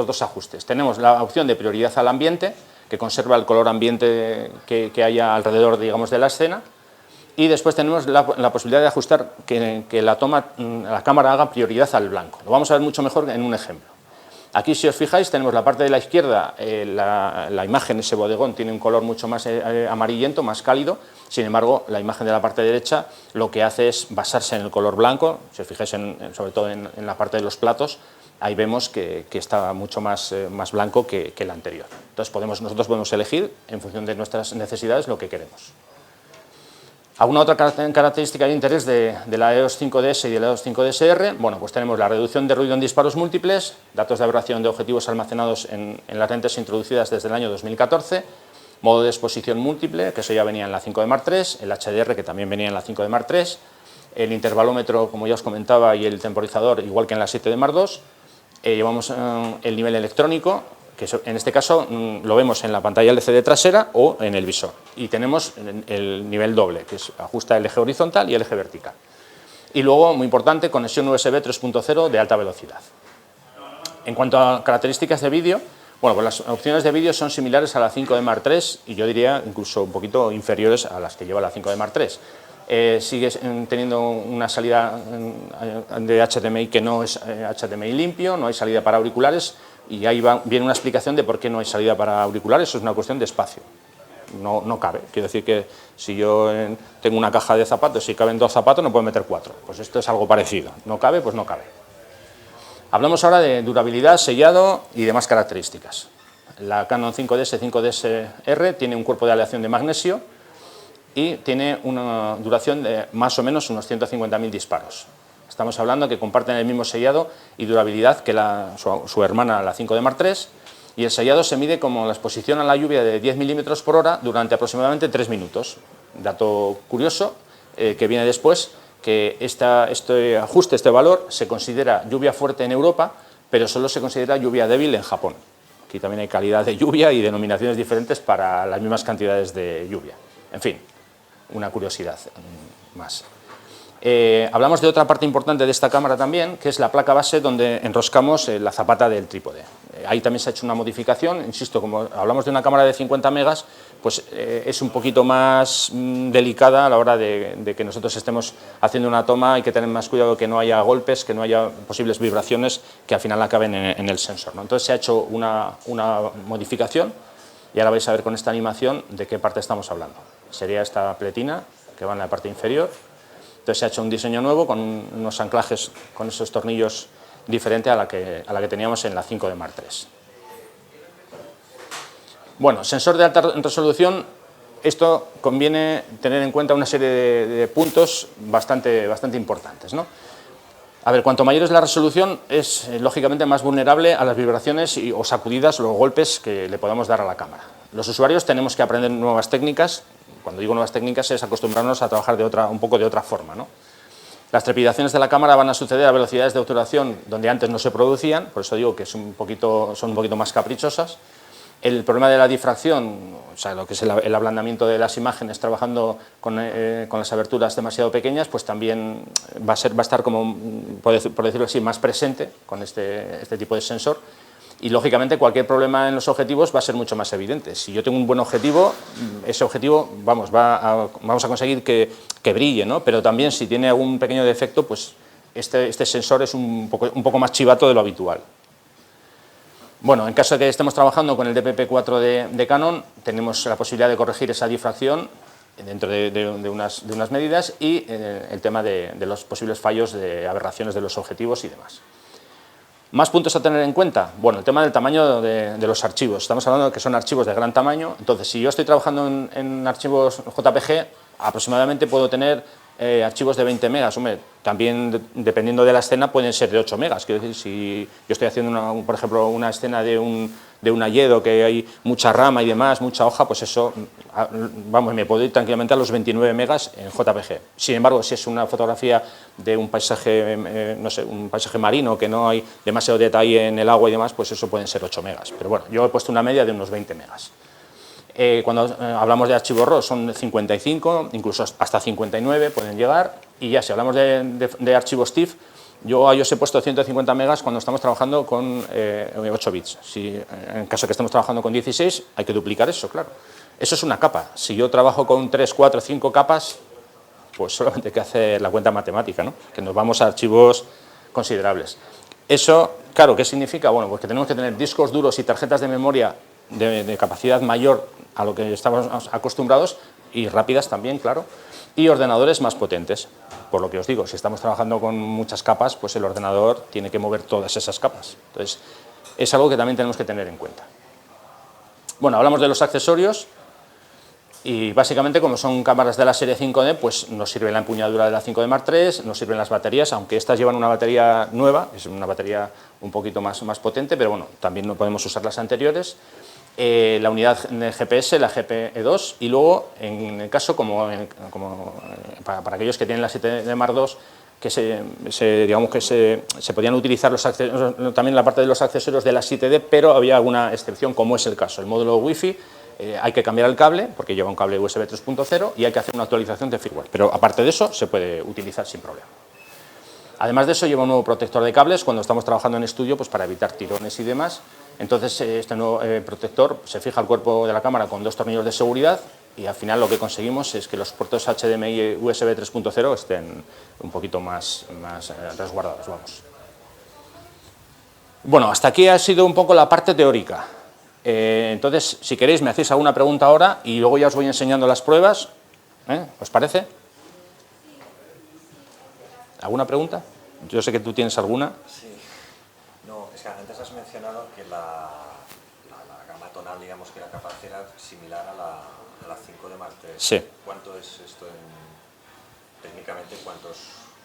2 ajustes. Tenemos la opción de prioridad al ambiente, que conserva el color ambiente que haya alrededor, digamos, de la escena, y después tenemos la posibilidad de ajustar que la cámara haga prioridad al blanco. Lo vamos a ver mucho mejor en un ejemplo. Aquí, si os fijáis, tenemos la parte de la izquierda, la imagen, ese bodegón, tiene un color mucho más amarillento, más cálido. Sin embargo, la imagen de la parte derecha lo que hace es basarse en el color blanco. Si os fijáis, sobre todo en la parte de los platos, ahí vemos que está mucho más blanco que el anterior. Entonces, nosotros podemos elegir, en función de nuestras necesidades, lo que queremos. ¿Alguna otra característica de interés de la EOS 5DS y de la EOS 5DSR? Bueno, pues tenemos la reducción de ruido en disparos múltiples, datos de aberración de objetivos almacenados en las lentes introducidas desde el año 2014, modo de exposición múltiple, que eso ya venía en la 5D Mark III, el HDR, que también venía en la 5D Mark III, el intervalómetro, como ya os comentaba, y el temporizador, igual que en la 7D Mark II. Llevamos el nivel electrónico, que en este caso lo vemos en la pantalla LCD trasera o en el visor. Y tenemos el nivel doble, que ajusta el eje horizontal y el eje vertical. Y luego, muy importante, conexión USB 3.0 de alta velocidad. En cuanto a características de vídeo, bueno, pues las opciones de vídeo son similares a la 5D Mark III y yo diría incluso un poquito inferiores a las que lleva la 5D Mark III. Sigue teniendo una salida de HDMI que no es HDMI limpio, no hay salida para auriculares, y ahí viene una explicación de por qué no hay salida para auriculares. Eso es una cuestión de espacio, no cabe. Quiero decir que si yo tengo una caja de zapatos y caben 2 zapatos, no puedo meter 4, pues esto es algo parecido, no cabe, pues no cabe. Hablamos ahora de durabilidad, sellado y demás características. La Canon 5DS, 5DSR tiene un cuerpo de aleación de magnesio y tiene una duración de más o menos unos 150.000 disparos. Estamos hablando que comparten el mismo sellado y durabilidad que su hermana, la 5D Mark III, y el sellado se mide como la exposición a la lluvia de 10 milímetros por hora durante aproximadamente 3 minutos. Dato curioso que viene después, que este ajuste, este valor, se considera lluvia fuerte en Europa, pero solo se considera lluvia débil en Japón. Aquí también hay calidad de lluvia y denominaciones diferentes para las mismas cantidades de lluvia. En fin, una curiosidad más. Hablamos de otra parte importante de esta cámara también, que es la placa base donde enroscamos la zapata del trípode. Ahí también se ha hecho una modificación, insisto, como hablamos de una cámara de 50 megas, pues es un poquito más delicada a la hora de que nosotros estemos haciendo una toma. Hay que tener más cuidado que no haya golpes, que no haya posibles vibraciones que al final acaben en el sensor, ¿no? Entonces se ha hecho una modificación y ahora vais a ver con esta animación de qué parte estamos hablando. Sería esta pletina que va en la parte inferior. Entonces se ha hecho un diseño nuevo con unos anclajes con esos tornillos diferente a la que teníamos en la 5D Mark III. Bueno, sensor de alta resolución, esto conviene tener en cuenta una serie de puntos bastante importantes, ¿no? A ver, cuanto mayor es la resolución, es lógicamente más vulnerable a las vibraciones o sacudidas o golpes que le podamos dar a la cámara. Los usuarios tenemos que aprender nuevas técnicas cuando digo nuevas técnicas es acostumbrarnos a trabajar un poco de otra forma, ¿no? Las trepidaciones de la cámara van a suceder a velocidades de obturación donde antes no se producían, por eso digo que son un poquito más caprichosas. El problema de la difracción, o sea, lo que es el ablandamiento de las imágenes trabajando con las aberturas demasiado pequeñas, pues también va a estar como, por decirlo así, más presente con este tipo de sensor. Y, lógicamente, cualquier problema en los objetivos va a ser mucho más evidente. Si yo tengo un buen objetivo, ese objetivo, vamos a conseguir que brille, ¿no? Pero también, si tiene algún pequeño defecto, pues este sensor es un poco más chivato de lo habitual. Bueno, en caso de que estemos trabajando con el DPP-4 de Canon, tenemos la posibilidad de corregir esa difracción dentro de unas medidas y el tema de los posibles fallos de aberraciones de los objetivos y demás. ¿Más puntos a tener en cuenta? Bueno, el tema del tamaño de los archivos. Estamos hablando de que son archivos de gran tamaño. Entonces, si yo estoy trabajando en archivos JPG, aproximadamente puedo tener archivos de 20 megas. Hombre, también dependiendo de la escena pueden ser de 8 megas. Quiero decir, si yo estoy haciendo, por ejemplo, una escena de un hayedo que hay mucha rama y demás, mucha hoja, pues eso, vamos, me puedo ir tranquilamente a los 29 megas en JPG. Sin embargo, si es una fotografía de un paisaje, no sé, un paisaje marino que no hay demasiado detalle en el agua y demás, pues eso pueden ser 8 megas. Pero bueno, yo he puesto una media de unos 20 megas. Cuando hablamos de archivos RAW son 55, incluso hasta 59 pueden llegar, y ya si hablamos de archivos TIFF, yo a ellos he puesto 150 megas cuando estamos trabajando con 8 bits. Si en caso que estemos trabajando con 16, hay que duplicar eso, claro. Eso es una capa. Si yo trabajo con 3, 4, 5 capas, pues solamente hay que hacer la cuenta matemática, ¿no? Que nos vamos a archivos considerables. Eso, claro, ¿qué significa? Bueno, pues que tenemos que tener discos duros y tarjetas de memoria de capacidad mayor a lo que estamos acostumbrados, y rápidas también, claro, y ordenadores más potentes. Por lo que os digo, si estamos trabajando con muchas capas, pues el ordenador tiene que mover todas esas capas. Entonces, es algo que también tenemos que tener en cuenta. Bueno, hablamos de los accesorios, y básicamente, como son cámaras de la serie 5D, pues nos sirve la empuñadura de la 5D Mark III, nos sirven las baterías, aunque estas llevan una batería nueva, es una batería un poquito más potente, pero bueno, también no podemos usar las anteriores. La unidad de GPS, la GPE2, y luego, en el caso, para aquellos que tienen la 7D Mark II, digamos que se podían utilizar también la parte de los accesorios de la 7D, pero había alguna excepción, como es el caso. El módulo Wi-Fi, hay que cambiar el cable, porque lleva un cable USB 3.0, y hay que hacer una actualización de firmware, pero aparte de eso se puede utilizar sin problema. Además de eso, lleva un nuevo protector de cables cuando estamos trabajando en estudio, pues para evitar tirones y demás. Entonces, este nuevo protector se fija al cuerpo de la cámara con 2 tornillos de seguridad, y al final lo que conseguimos es que los puertos HDMI y USB 3.0 estén un poquito más resguardados, vamos. Bueno, hasta aquí ha sido un poco la parte teórica. Entonces, si queréis, me hacéis alguna pregunta ahora y luego ya os voy enseñando las pruebas. ¿Os parece? ¿Alguna pregunta? Yo sé que tú tienes alguna. Sí. No, es que antes has mencionado que la gama tonal, digamos, que era capaz, era similar a la 5D Mark III. Sí. ¿Cuánto es esto técnicamente? ¿Cuántos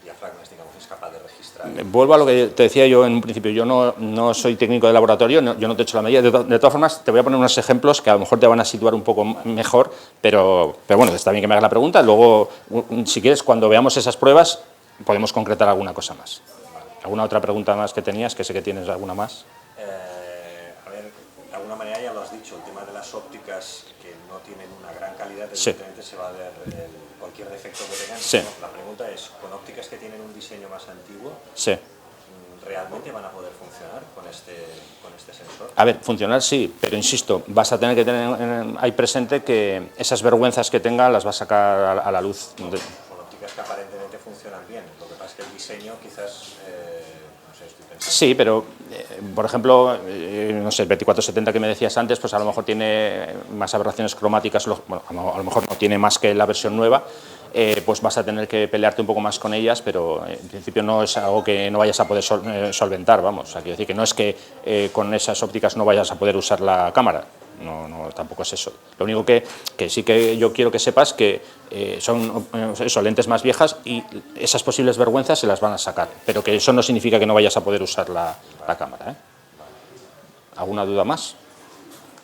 diafragmas, digamos, es capaz de registrar? Vuelvo a lo que te decía yo en un principio. Yo no soy técnico de laboratorio, yo no te he hecho la medida. De todas formas, te voy a poner unos ejemplos que a lo mejor te van a situar un poco mejor, pero bueno, está bien que me hagas la pregunta. Luego, si quieres, cuando veamos esas pruebas, podemos concretar alguna cosa más. ¿Alguna otra pregunta más que tenías? Que sé que tienes alguna más. A ver, de alguna manera ya lo has dicho, el tema de las ópticas que no tienen una gran calidad, Sí. evidentemente se va a ver cualquier defecto que tengan. Sí. La pregunta es, con ópticas que tienen un diseño más antiguo, Sí. ¿realmente van a poder funcionar con este sensor? A ver, funcionar sí, pero insisto, vas a tener que tener ahí presente que esas vergüenzas que tenga las va a sacar a la luz. Son ópticas que aparentemente funcionan bien, lo que pasa es que el diseño quizás, no sé, estoy pensando... Sí, pero, por ejemplo, no sé, el 2470 que me decías antes, pues a lo mejor tiene más aberraciones cromáticas, bueno, a lo mejor no tiene más que la versión nueva, pues vas a tener que pelearte un poco más con ellas, pero en principio no es algo que no vayas a poder solventar, vamos. O sea, quiero decir que no es que con esas ópticas no vayas a poder usar la cámara, no, tampoco es eso. Lo único que sí que yo quiero que sepas que son lentes más viejas y esas posibles vergüenzas se las van a sacar, pero que eso no significa que no vayas a poder usar la cámara, ¿eh? ¿Alguna duda más?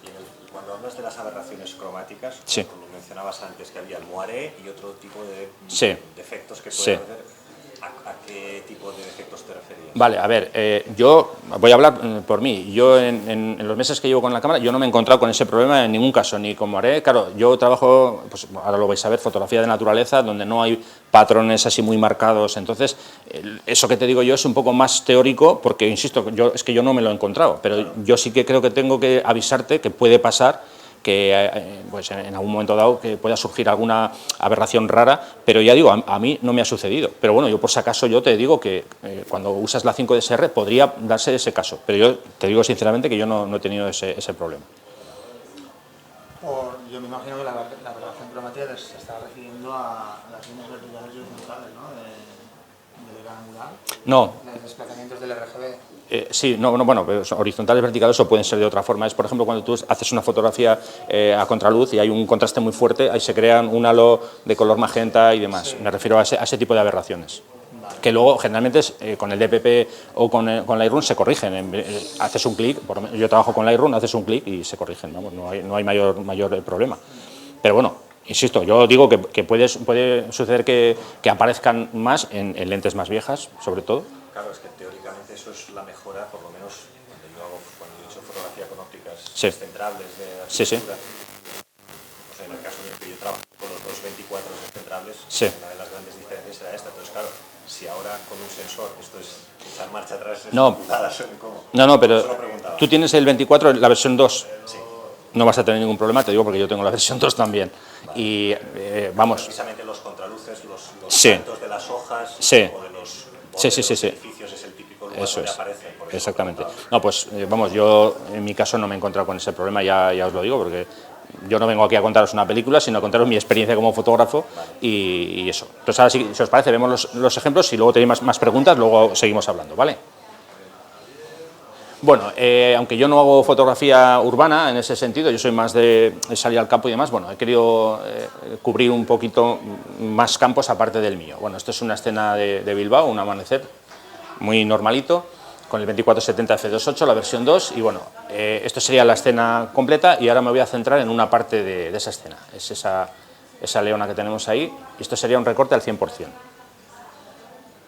Y cuando hablas de las aberraciones cromáticas, Sí. como mencionabas antes que había el moiré y otro tipo de Sí. defectos que Sí. puede haber. ¿A qué tipo de defectos te referías? Vale, a ver, yo voy a hablar por mí. Yo en los meses que llevo con la cámara, yo no me he encontrado con ese problema en ningún caso, ni como haré. Claro, yo trabajo, pues ahora lo vais a ver, fotografía de naturaleza, donde no hay patrones así muy marcados. Entonces, eso que te digo yo es un poco más teórico, porque, insisto, es que yo no me lo he encontrado, pero yo sí que creo que tengo que avisarte que puede pasar que pues en algún momento dado que pueda surgir alguna aberración rara, pero ya digo, a mí no me ha sucedido. Pero bueno, yo por si acaso yo te digo que cuando usas la 5DSR podría darse ese caso, pero yo te digo sinceramente que yo no he tenido ese problema. Yo me imagino que la aberración cromática se está refiriendo a las líneas verticales y horizontales, ¿no? De gran angular. No. Los desplazamientos del RGB. Sí, bueno, pues horizontales, verticales o pueden ser de otra forma. Es, por ejemplo, cuando tú haces una fotografía a contraluz y hay un contraste muy fuerte, ahí se crean un halo de color magenta y demás. Sí. Me refiero a ese tipo de aberraciones. Vale. Que luego, generalmente, con el DPP o con Lightroom se corrigen. Haces un clic, yo trabajo con Lightroom, haces un clic y se corrigen, vamos, no hay mayor problema. Pero bueno, insisto, yo digo que puede suceder que aparezcan más en lentes más viejas, sobre todo. Claro, es que teóricamente eso es la mejora, por lo menos cuando yo he hecho fotografía con ópticas sí. descentrables de Sí. arquitectura. O sea, en el caso en el que yo trabajo con los 224 descentrables, sí. Una de las grandes diferencias era esta. Entonces, claro, si ahora con un sensor, esto es echar marcha atrás, es ¿cómo? No, pero tú tienes el 24, la versión 2. Sí. No vas a tener ningún problema, te digo, porque yo tengo la versión 2 también. Vale. Y vamos. Precisamente los contraluces, los sí. cantos de las hojas sí. o de los sí. edificios es el típico lugar donde aparecen. Por eso exactamente. No, pues vamos, yo en mi caso no me he encontrado con ese problema, ya os lo digo, porque yo no vengo aquí a contaros una película, sino a contaros mi experiencia como fotógrafo. Vale. y eso. Entonces ahora sí, si os parece, vemos los ejemplos y luego tenéis más preguntas, luego seguimos hablando, ¿vale? Bueno, aunque yo no hago fotografía urbana en ese sentido, yo soy más de salir al campo y demás, bueno, he querido cubrir un poquito más campos aparte del mío. Bueno, esto es una escena de Bilbao, un amanecer muy normalito, con el 2470 f2.8, la versión 2, y bueno, esto sería la escena completa y ahora me voy a centrar en una parte de esa escena, es esa leona que tenemos ahí, y esto sería un recorte al 100%,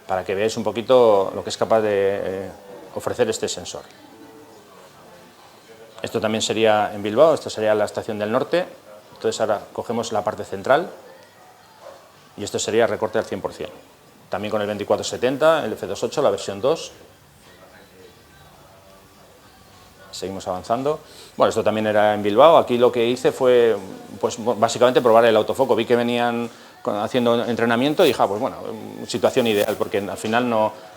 para que veáis un poquito lo que es capaz de ofrecer este sensor. Esto también sería en Bilbao, esto sería la estación del norte, entonces ahora cogemos la parte central y esto sería recorte al 100%. También con el 2470, el f2.8, la versión 2. Seguimos avanzando. Bueno, esto también era en Bilbao, aquí lo que hice fue pues básicamente probar el autofoco, vi que venían haciendo entrenamiento y dije, pues bueno, situación ideal, porque al final no...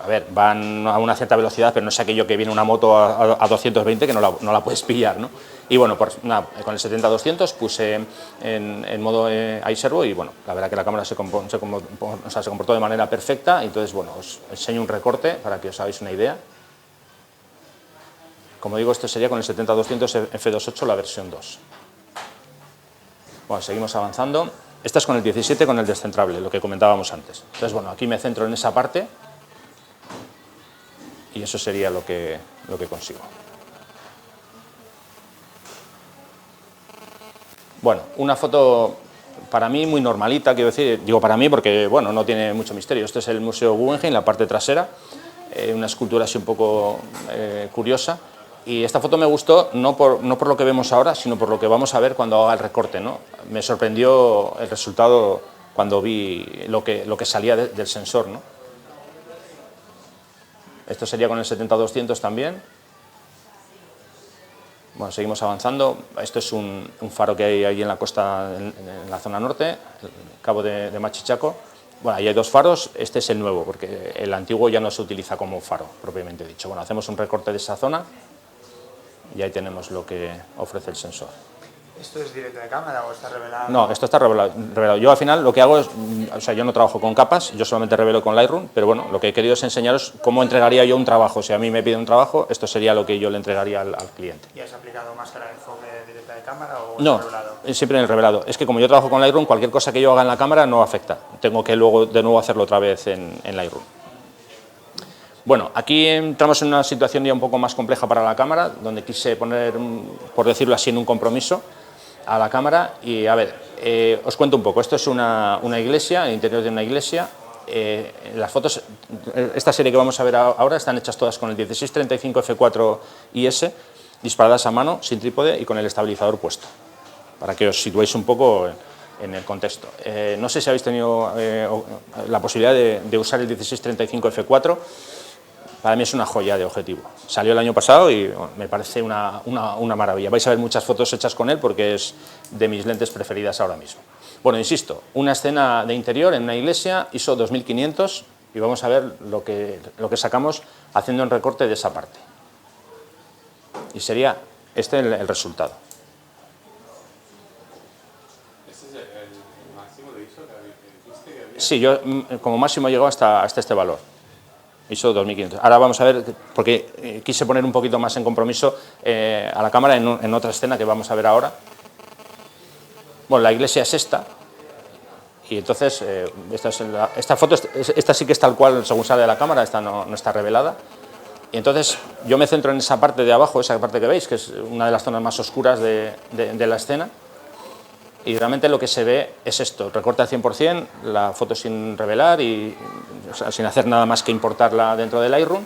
A ver, van a una cierta velocidad, pero no es aquello que viene una moto a 220 que no la puedes pillar, ¿no? Y bueno, pues nada, con el 70-200 puse en modo iServo y bueno, la verdad que la cámara se comportó de manera perfecta. Entonces, bueno, os enseño un recorte para que os hagáis una idea. Como digo, esto sería con el 70-200 f2.8, la versión 2. Bueno, seguimos avanzando. Esta es con el 17, con el descentrable, lo que comentábamos antes. Entonces, bueno, aquí me centro en esa parte. Y eso sería lo que consigo. Bueno, una foto para mí muy normalita, quiero decir, digo para mí porque bueno, no tiene mucho misterio. Este es el Museo Guggenheim, la parte trasera, una escultura así un poco curiosa. Y esta foto me gustó no por lo que vemos ahora, sino por lo que vamos a ver cuando haga el recorte, ¿no? Me sorprendió el resultado cuando vi lo que salía del sensor, ¿no? Esto sería con el 70-200 también. Bueno, seguimos avanzando. Esto es un faro que hay ahí en la costa, en la zona norte, el cabo de Machichaco. Bueno, ahí hay dos faros, este es el nuevo, porque el antiguo ya no se utiliza como faro, propiamente dicho. Bueno, hacemos un recorte de esa zona y ahí tenemos lo que ofrece el sensor. ¿Esto es directo de cámara o está revelado? No, esto está revelado. Yo al final lo que hago es, o sea, yo no trabajo con capas, yo solamente revelo con Lightroom, pero bueno, lo que he querido es enseñaros cómo entregaría yo un trabajo. Si a mí me piden un trabajo, esto sería lo que yo le entregaría al cliente. ¿Y has aplicado máscara de enfoque directa de cámara o no, revelado? Siempre en el revelado. Es que como yo trabajo con Lightroom, cualquier cosa que yo haga en la cámara no afecta. Tengo que luego de nuevo hacerlo otra vez en Lightroom. Bueno, aquí entramos en una situación ya un poco más compleja para la cámara, donde quise poner, por decirlo así, en un compromiso. a la cámara y, a ver, os cuento un poco. Esto es una iglesia, el interior de una iglesia. Las fotos, esta serie que vamos a ver ahora, están hechas todas con el 16-35 f4 IS, disparadas a mano, sin trípode y con el estabilizador puesto, para que os situéis un poco en el contexto. No sé si habéis tenido la posibilidad de usar el 16-35 f4. Para mí es una joya de objetivo. Salió el año pasado y me parece una maravilla. Vais a ver muchas fotos hechas con él porque es de mis lentes preferidas ahora mismo. Bueno, insisto, una escena de interior en una iglesia, ISO 2500, y vamos a ver lo que sacamos haciendo un recorte de esa parte. Y sería este el resultado. ¿Este es el máximo de ISO que había? Sí, yo como máximo he llegado hasta este valor. ISO 2500. Ahora vamos a ver, porque quise poner un poquito más en compromiso a la cámara en otra escena que vamos a ver ahora. Bueno, la iglesia es esta, y entonces esta foto, esta sí que es tal cual según sale de la cámara, esta no está revelada. Y entonces yo me centro en esa parte de abajo, esa parte que veis, que es una de las zonas más oscuras de la escena. Y realmente lo que se ve es esto, recorte al 100%, la foto sin revelar y o sea, sin hacer nada más que importarla dentro del Lightroom.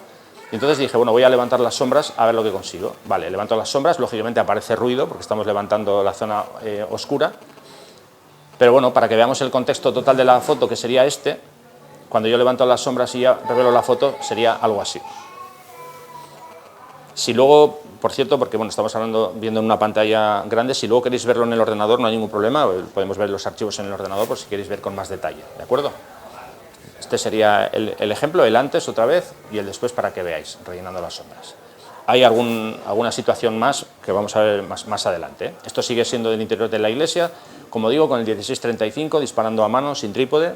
Y entonces dije, bueno, voy a levantar las sombras a ver lo que consigo. Vale, levanto las sombras, lógicamente aparece ruido porque estamos levantando la zona oscura. Pero bueno, para que veamos el contexto total de la foto, que sería este, cuando yo levanto las sombras y ya revelo la foto, sería algo así. Si luego, por cierto, porque bueno, estamos viendo en una pantalla grande, si luego queréis verlo en el ordenador no hay ningún problema, podemos ver los archivos en el ordenador por si queréis ver con más detalle, ¿de acuerdo? Este sería el ejemplo, el antes otra vez y el después para que veáis, rellenando las sombras. Hay alguna situación más que vamos a ver más adelante, ¿eh? Esto sigue siendo del interior de la iglesia, como digo, con el 16-35, disparando a mano, sin trípode.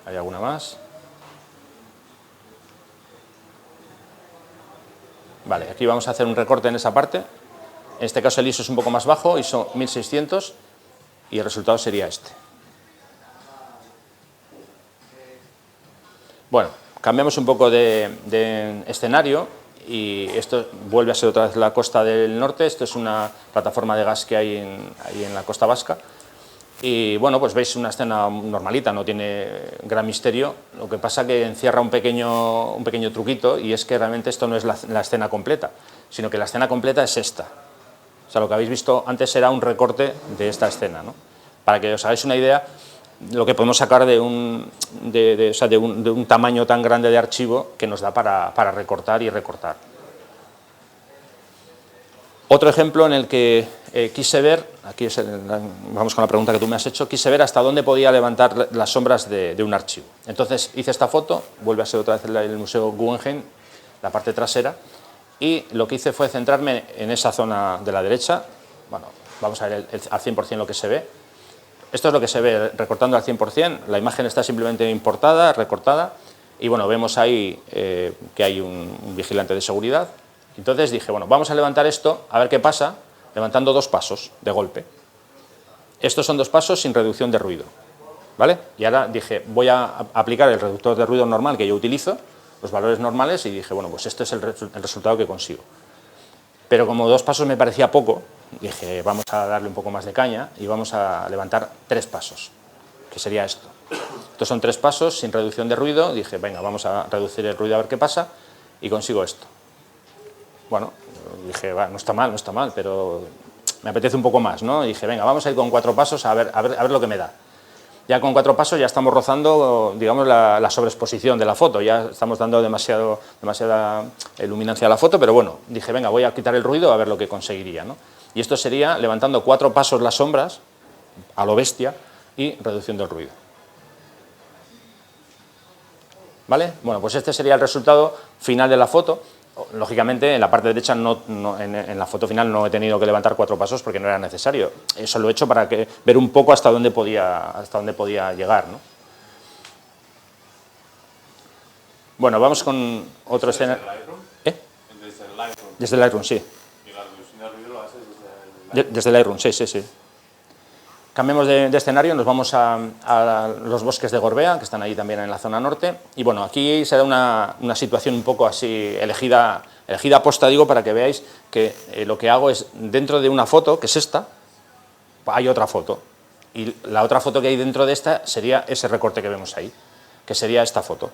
¿Hay alguna más? Vale, aquí vamos a hacer un recorte en esa parte. En este caso el ISO es un poco más bajo, ISO 1600, y el resultado sería este. Bueno, cambiamos un poco de escenario y esto vuelve a ser otra vez la costa del norte. Esto es una plataforma de gas que hay en la costa vasca. Y bueno, pues veis una escena normalita, no tiene gran misterio. Lo que pasa que encierra un pequeño truquito, y es que realmente esto no es la escena completa, sino que la escena completa es esta. O sea, lo que habéis visto antes era un recorte de esta escena, ¿no? Para que os hagáis una idea, lo que podemos sacar de un tamaño tan grande de archivo que nos da para recortar y recortar. Otro ejemplo en el que quise ver, aquí vamos con la pregunta que tú me has hecho, quise ver hasta dónde podía levantar las sombras de un archivo. Entonces hice esta foto, vuelve a ser otra vez el Museo Guggenheim, la parte trasera, y lo que hice fue centrarme en esa zona de la derecha. Bueno, vamos a ver al 100% lo que se ve. Esto es lo que se ve recortando al 100%, la imagen está simplemente importada, recortada, y bueno, vemos ahí que hay un vigilante de seguridad. Entonces dije, bueno, vamos a levantar esto, a ver qué pasa, levantando 2 pasos de golpe. Estos son 2 pasos sin reducción de ruido, ¿vale? Y ahora dije, voy a aplicar el reductor de ruido normal que yo utilizo, los valores normales, y dije, bueno, pues este es el resultado que consigo. Pero como 2 pasos me parecía poco, dije, vamos a darle un poco más de caña y vamos a levantar 3 pasos, que sería esto. Estos son 3 pasos sin reducción de ruido, dije, venga, vamos a reducir el ruido a ver qué pasa, y consigo esto. Bueno, dije, no está mal, pero me apetece un poco más, ¿no? Y dije, venga, vamos a ir con 4 pasos a ver lo que me da. Ya con 4 pasos ya estamos rozando, digamos, la sobreexposición de la foto, ya estamos dando demasiada luminancia a la foto, pero bueno, dije, venga, voy a quitar el ruido a ver lo que conseguiría, ¿no? Y esto sería levantando 4 pasos las sombras, a lo bestia, y reduciendo el ruido. ¿Vale? Bueno, pues este sería el resultado final de la foto. Lógicamente, en la parte derecha, en la foto final, no he tenido que levantar 4 pasos porque no era necesario. Eso lo he hecho para ver un poco hasta dónde podía llegar, ¿no? Bueno, vamos con otro escenario. ¿Desde el Lightroom? ¿Eh? Desde el Lightroom. Desde el Lightroom, sí. ¿Y la reducción de ruido lo haces desde el Lightroom? Desde el Lightroom, sí. Cambiamos de escenario, nos vamos a los bosques de Gorbea, que están ahí también en la zona norte, y bueno, aquí se da una situación un poco así elegida aposta, digo, para que veáis que lo que hago es, dentro de una foto, que es esta, hay otra foto, y la otra foto que hay dentro de esta sería ese recorte que vemos ahí, que sería esta foto.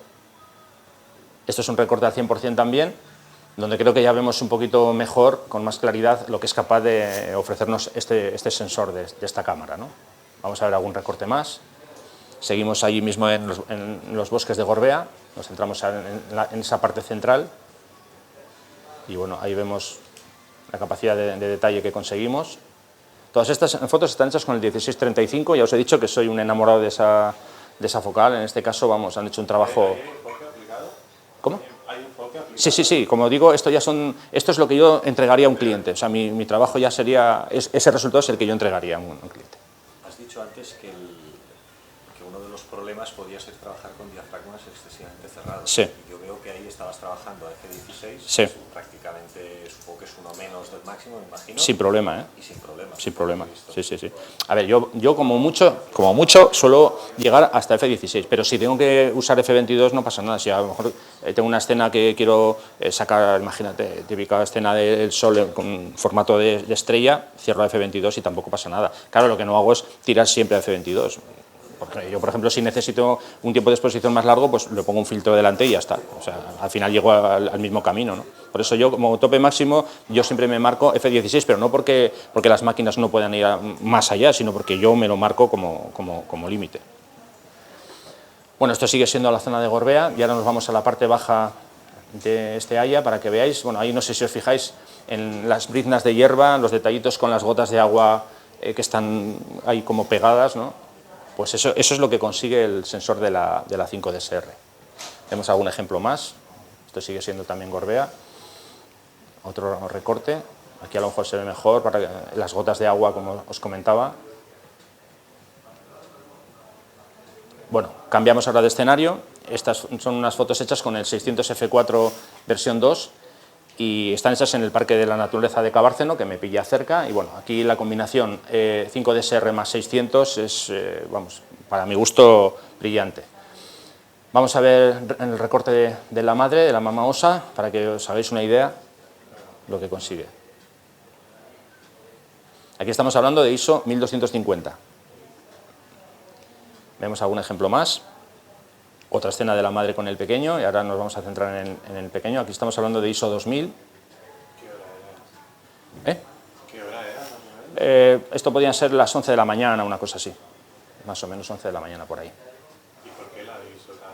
Esto es un recorte al 100% también, donde creo que ya vemos un poquito mejor, con más claridad, lo que es capaz de ofrecernos este sensor de esta cámara, ¿no? Vamos a ver algún recorte más. Seguimos allí mismo en los bosques de Gorbea, nos centramos en esa parte central, y bueno, ahí vemos la capacidad de detalle que conseguimos. Todas estas fotos están hechas con el 16-35, ya os he dicho que soy un enamorado de esa focal, en este caso, vamos, han hecho un trabajo... ¿Hay enfoque aplicado? ¿Cómo? ¿Hay enfoque aplicado? Sí, como digo, esto es lo que yo entregaría a un cliente, o sea, mi trabajo ya sería, ese resultado es el que yo entregaría a un cliente. Has dicho antes que uno de los problemas podía ser trabajar con diafragmas excesivamente cerrados. Sí. Yo veo que ahí estabas trabajando a F16, Sí. prácticamente supongo que es uno menos del máximo, me imagino. Sin problema, ¿eh? Y sin problema. Sin problema, sí. A ver, yo como mucho suelo llegar hasta F16, pero si tengo que usar F22 no pasa nada. Si a lo mejor tengo una escena que quiero sacar, imagínate, típica escena del sol con formato de estrella, cierro a F22 y tampoco pasa nada. Claro, lo que no hago es tirar siempre a F22. Porque yo, por ejemplo, si necesito un tiempo de exposición más largo, pues le pongo un filtro delante y ya está. O sea, al final llego al mismo camino, ¿no? Por eso yo, como tope máximo, yo siempre me marco F16, pero no porque las máquinas no puedan ir más allá, sino porque yo me lo marco como límite. Bueno, esto sigue siendo la zona de Gorbea, y ahora nos vamos a la parte baja de este haya para que veáis. Bueno, ahí no sé si os fijáis en las briznas de hierba, los detallitos con las gotas de agua que están ahí como pegadas, ¿no? Pues eso es lo que consigue el sensor de la 5DSR. Vemos algún ejemplo más. Esto sigue siendo también Gorbea. Otro recorte. Aquí a lo mejor se ve mejor para las gotas de agua, como os comentaba. Bueno, cambiamos ahora de escenario. Estas son unas fotos hechas con el 600 F4 versión 2 y están hechas en el Parque de la Naturaleza de Cabárceno, que me pilla cerca, y bueno, aquí la combinación 5DSR más 600 es, vamos, para mi gusto, brillante. Vamos a ver el recorte de la madre, de la mama osa, para que os hagáis una idea lo que consigue. Aquí estamos hablando de ISO 1250. Vemos algún ejemplo más. Otra escena de la madre con el pequeño, y ahora nos vamos a centrar en el pequeño. Aquí estamos hablando de ISO 2000. ¿Qué hora era? ¿Eh? ¿Qué hora era, más o menos? Esto podían ser las 11 de la mañana, una cosa así. Más o menos 11 de la mañana por ahí. ¿Y por qué la ISO tan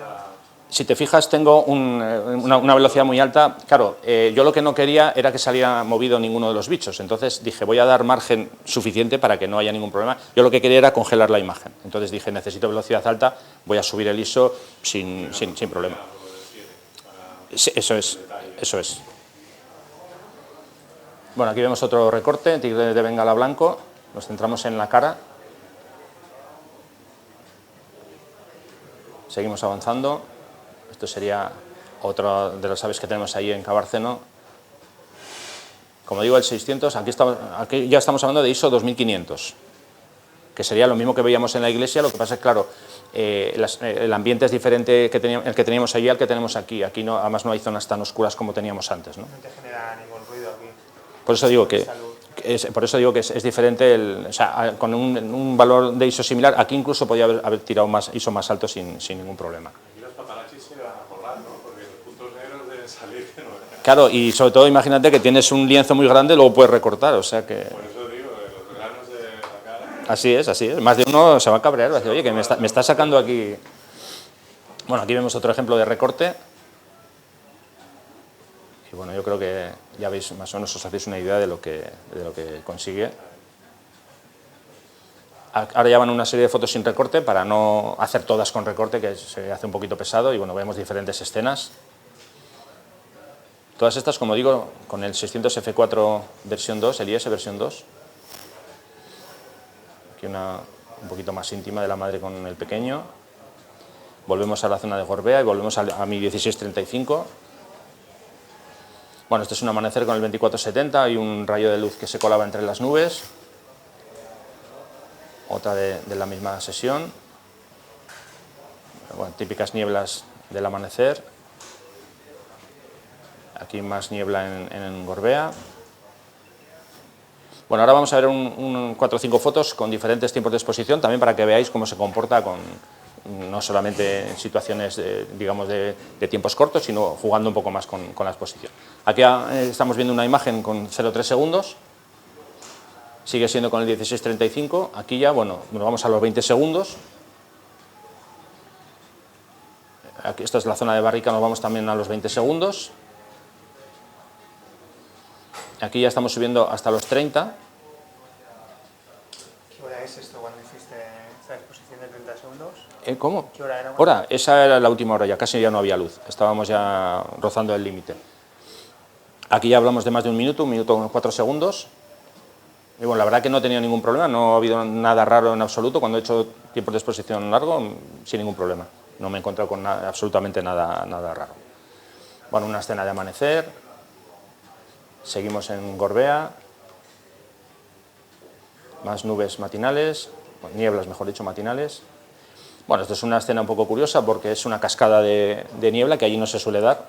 alta? Si te fijas, tengo una velocidad muy alta. Claro, yo lo que no quería era que saliera movido ninguno de los bichos. Entonces dije, voy a dar margen suficiente para que no haya ningún problema. Yo lo que quería era congelar la imagen. Entonces dije, necesito velocidad alta, voy a subir el ISO sin problema. Sí, eso es. Bueno, aquí vemos otro recorte, tigre de bengala blanco. Nos centramos en la cara. Seguimos avanzando. Esto sería otro de las aves que tenemos ahí en Cabárceno. Como digo, el 600, aquí ya estamos hablando de ISO 2500, que sería lo mismo que veíamos en la iglesia. Lo que pasa es que, claro, el ambiente es diferente el que teníamos allí al que tenemos aquí. Aquí no, además no hay zonas tan oscuras como teníamos antes, ¿no? No te genera ningún ruido aquí. Por eso digo que es diferente, o sea, con un valor de ISO similar, aquí incluso podía haber tirado más ISO más alto sin ningún problema. Aquí los paparazzis se van a forrar, ¿no? Porque los puntos negros deben salir que no veas. Claro, y sobre todo imagínate que tienes un lienzo muy grande y luego puedes recortar, o sea que... Por eso digo, los granos de la cara. Así es. Más de uno se va a cabrear, va a decir, oye, que me está sacando aquí... Bueno, aquí vemos otro ejemplo de recorte. Y bueno, yo creo que ya veis, más o menos os hacéis una idea de lo que consigue. Ahora ya van una serie de fotos sin recorte para no hacer todas con recorte, que se hace un poquito pesado, y bueno, vemos diferentes escenas. Todas estas, como digo, con el 600 F4 versión 2, el IS versión 2. Aquí una un poquito más íntima de la madre con el pequeño. Volvemos a la zona de Gorbea y volvemos a mi 1635. Bueno, este es un amanecer con el 2470, hay un rayo de luz que se colaba entre las nubes. otra de la misma sesión. Bueno, típicas nieblas del amanecer. Aquí más niebla en Gorbea. Bueno, ahora vamos a ver 4 o 5 fotos con diferentes tiempos de exposición, también para que veáis cómo se comporta no solamente en situaciones digamos de tiempos cortos, sino jugando un poco más con la exposición. Aquí estamos viendo una imagen con 0,3 segundos, sigue siendo con el 16:35, aquí ya, bueno, nos vamos a los 20 segundos. Aquí, esta es la zona de barrica, nos vamos también a los 20 segundos. Aquí ya estamos subiendo hasta los 30. ¿Qué hora es esto cuando hiciste esta exposición de 30 segundos? ¿Cómo? ¿Qué hora era? Hora, esa era la última hora, ya casi ya no había luz, estábamos ya rozando el límite. Aquí ya hablamos de más de un minuto con 4 segundos. Y bueno, la verdad que no he tenido ningún problema, no ha habido nada raro en absoluto. Cuando he hecho tiempos de exposición largo, sin ningún problema. No me he encontrado con absolutamente nada raro. Bueno, una escena de amanecer. Seguimos en Gorbea. Más nubes matinales, nieblas mejor dicho, matinales. Bueno, esto es una escena un poco curiosa porque es una cascada de niebla que allí no se suele dar.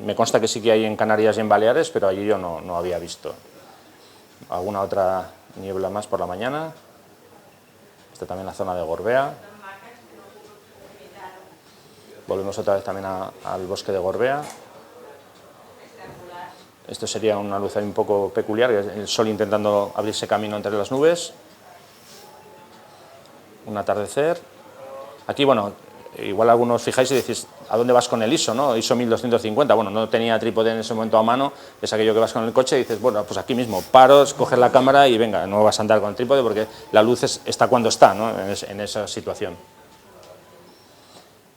Me consta que sí que hay en Canarias y en Baleares, pero allí yo no había visto. Alguna otra niebla más por la mañana. Esta también la zona de Gorbea. Volvemos otra vez también al bosque de Gorbea. Esto sería una luz un poco peculiar, el sol intentando abrirse camino entre las nubes. Un atardecer. Aquí, bueno, igual algunos fijáis y decís, ¿a dónde vas con el ISO, no? ISO 1250. Bueno, no tenía trípode en ese momento a mano, es aquello que vas con el coche y dices, bueno, pues aquí mismo, paros, coger la cámara y venga, no vas a andar con el trípode porque la luz está cuando está, ¿no? En esa situación.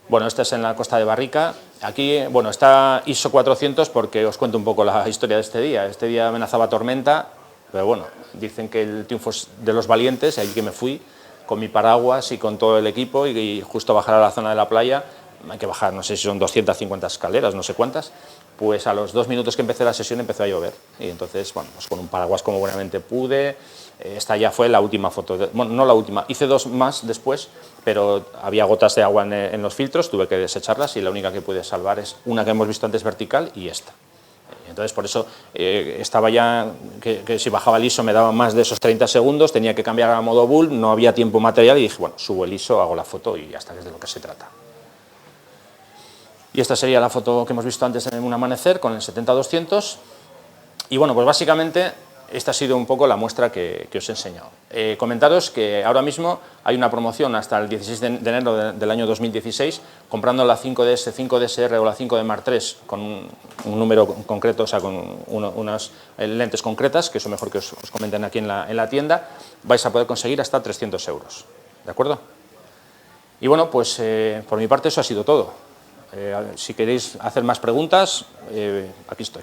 Bueno, esta es en la costa de Barrica. Aquí, bueno, está ISO 400 porque os cuento un poco la historia de este día. Este día amenazaba tormenta, pero bueno, dicen que el triunfo es de los valientes, ahí que me fui con mi paraguas y con todo el equipo y justo bajar a la zona de la playa, hay que bajar, no sé si son 250 escaleras, no sé cuántas, pues a los 2 minutos que empecé la sesión empezó a llover y entonces, bueno, pues con un paraguas como buenamente pude. Esta ya fue la última foto, bueno, no la última, hice 2 más después, pero había gotas de agua en los filtros, tuve que desecharlas y la única que pude salvar es una que hemos visto antes vertical y esta. Entonces, por eso estaba ya, que si bajaba el ISO me daba más de esos 30 segundos, tenía que cambiar a modo bull, no había tiempo material y dije, bueno, subo el ISO, hago la foto y ya está, que es de lo que se trata. Y esta sería la foto que hemos visto antes en un amanecer con el 70-200. Y bueno, pues básicamente esta ha sido un poco la muestra que os he enseñado. Comentaros que ahora mismo hay una promoción hasta el 16 de enero del año 2016, comprando la 5DS, 5DSR o la 5D Mark III con un número concreto, o sea, con unas lentes concretas, que eso mejor que os comenten aquí en la tienda, vais a poder conseguir hasta 300 euros. ¿De acuerdo? Y bueno, pues por mi parte eso ha sido todo. Si queréis hacer más preguntas, aquí estoy.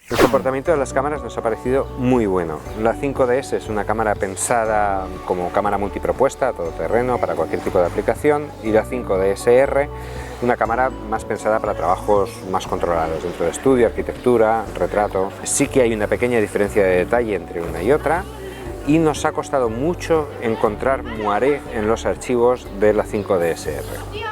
El comportamiento de las cámaras nos ha parecido muy bueno. La 5DS es una cámara pensada como cámara multipropuesta, todoterreno, para cualquier tipo de aplicación, y la 5DSR una cámara más pensada para trabajos más controlados, dentro de estudio, arquitectura, retrato. Sí que hay una pequeña diferencia de detalle entre una y otra, y nos ha costado mucho encontrar moiré en los archivos de la 5DSR.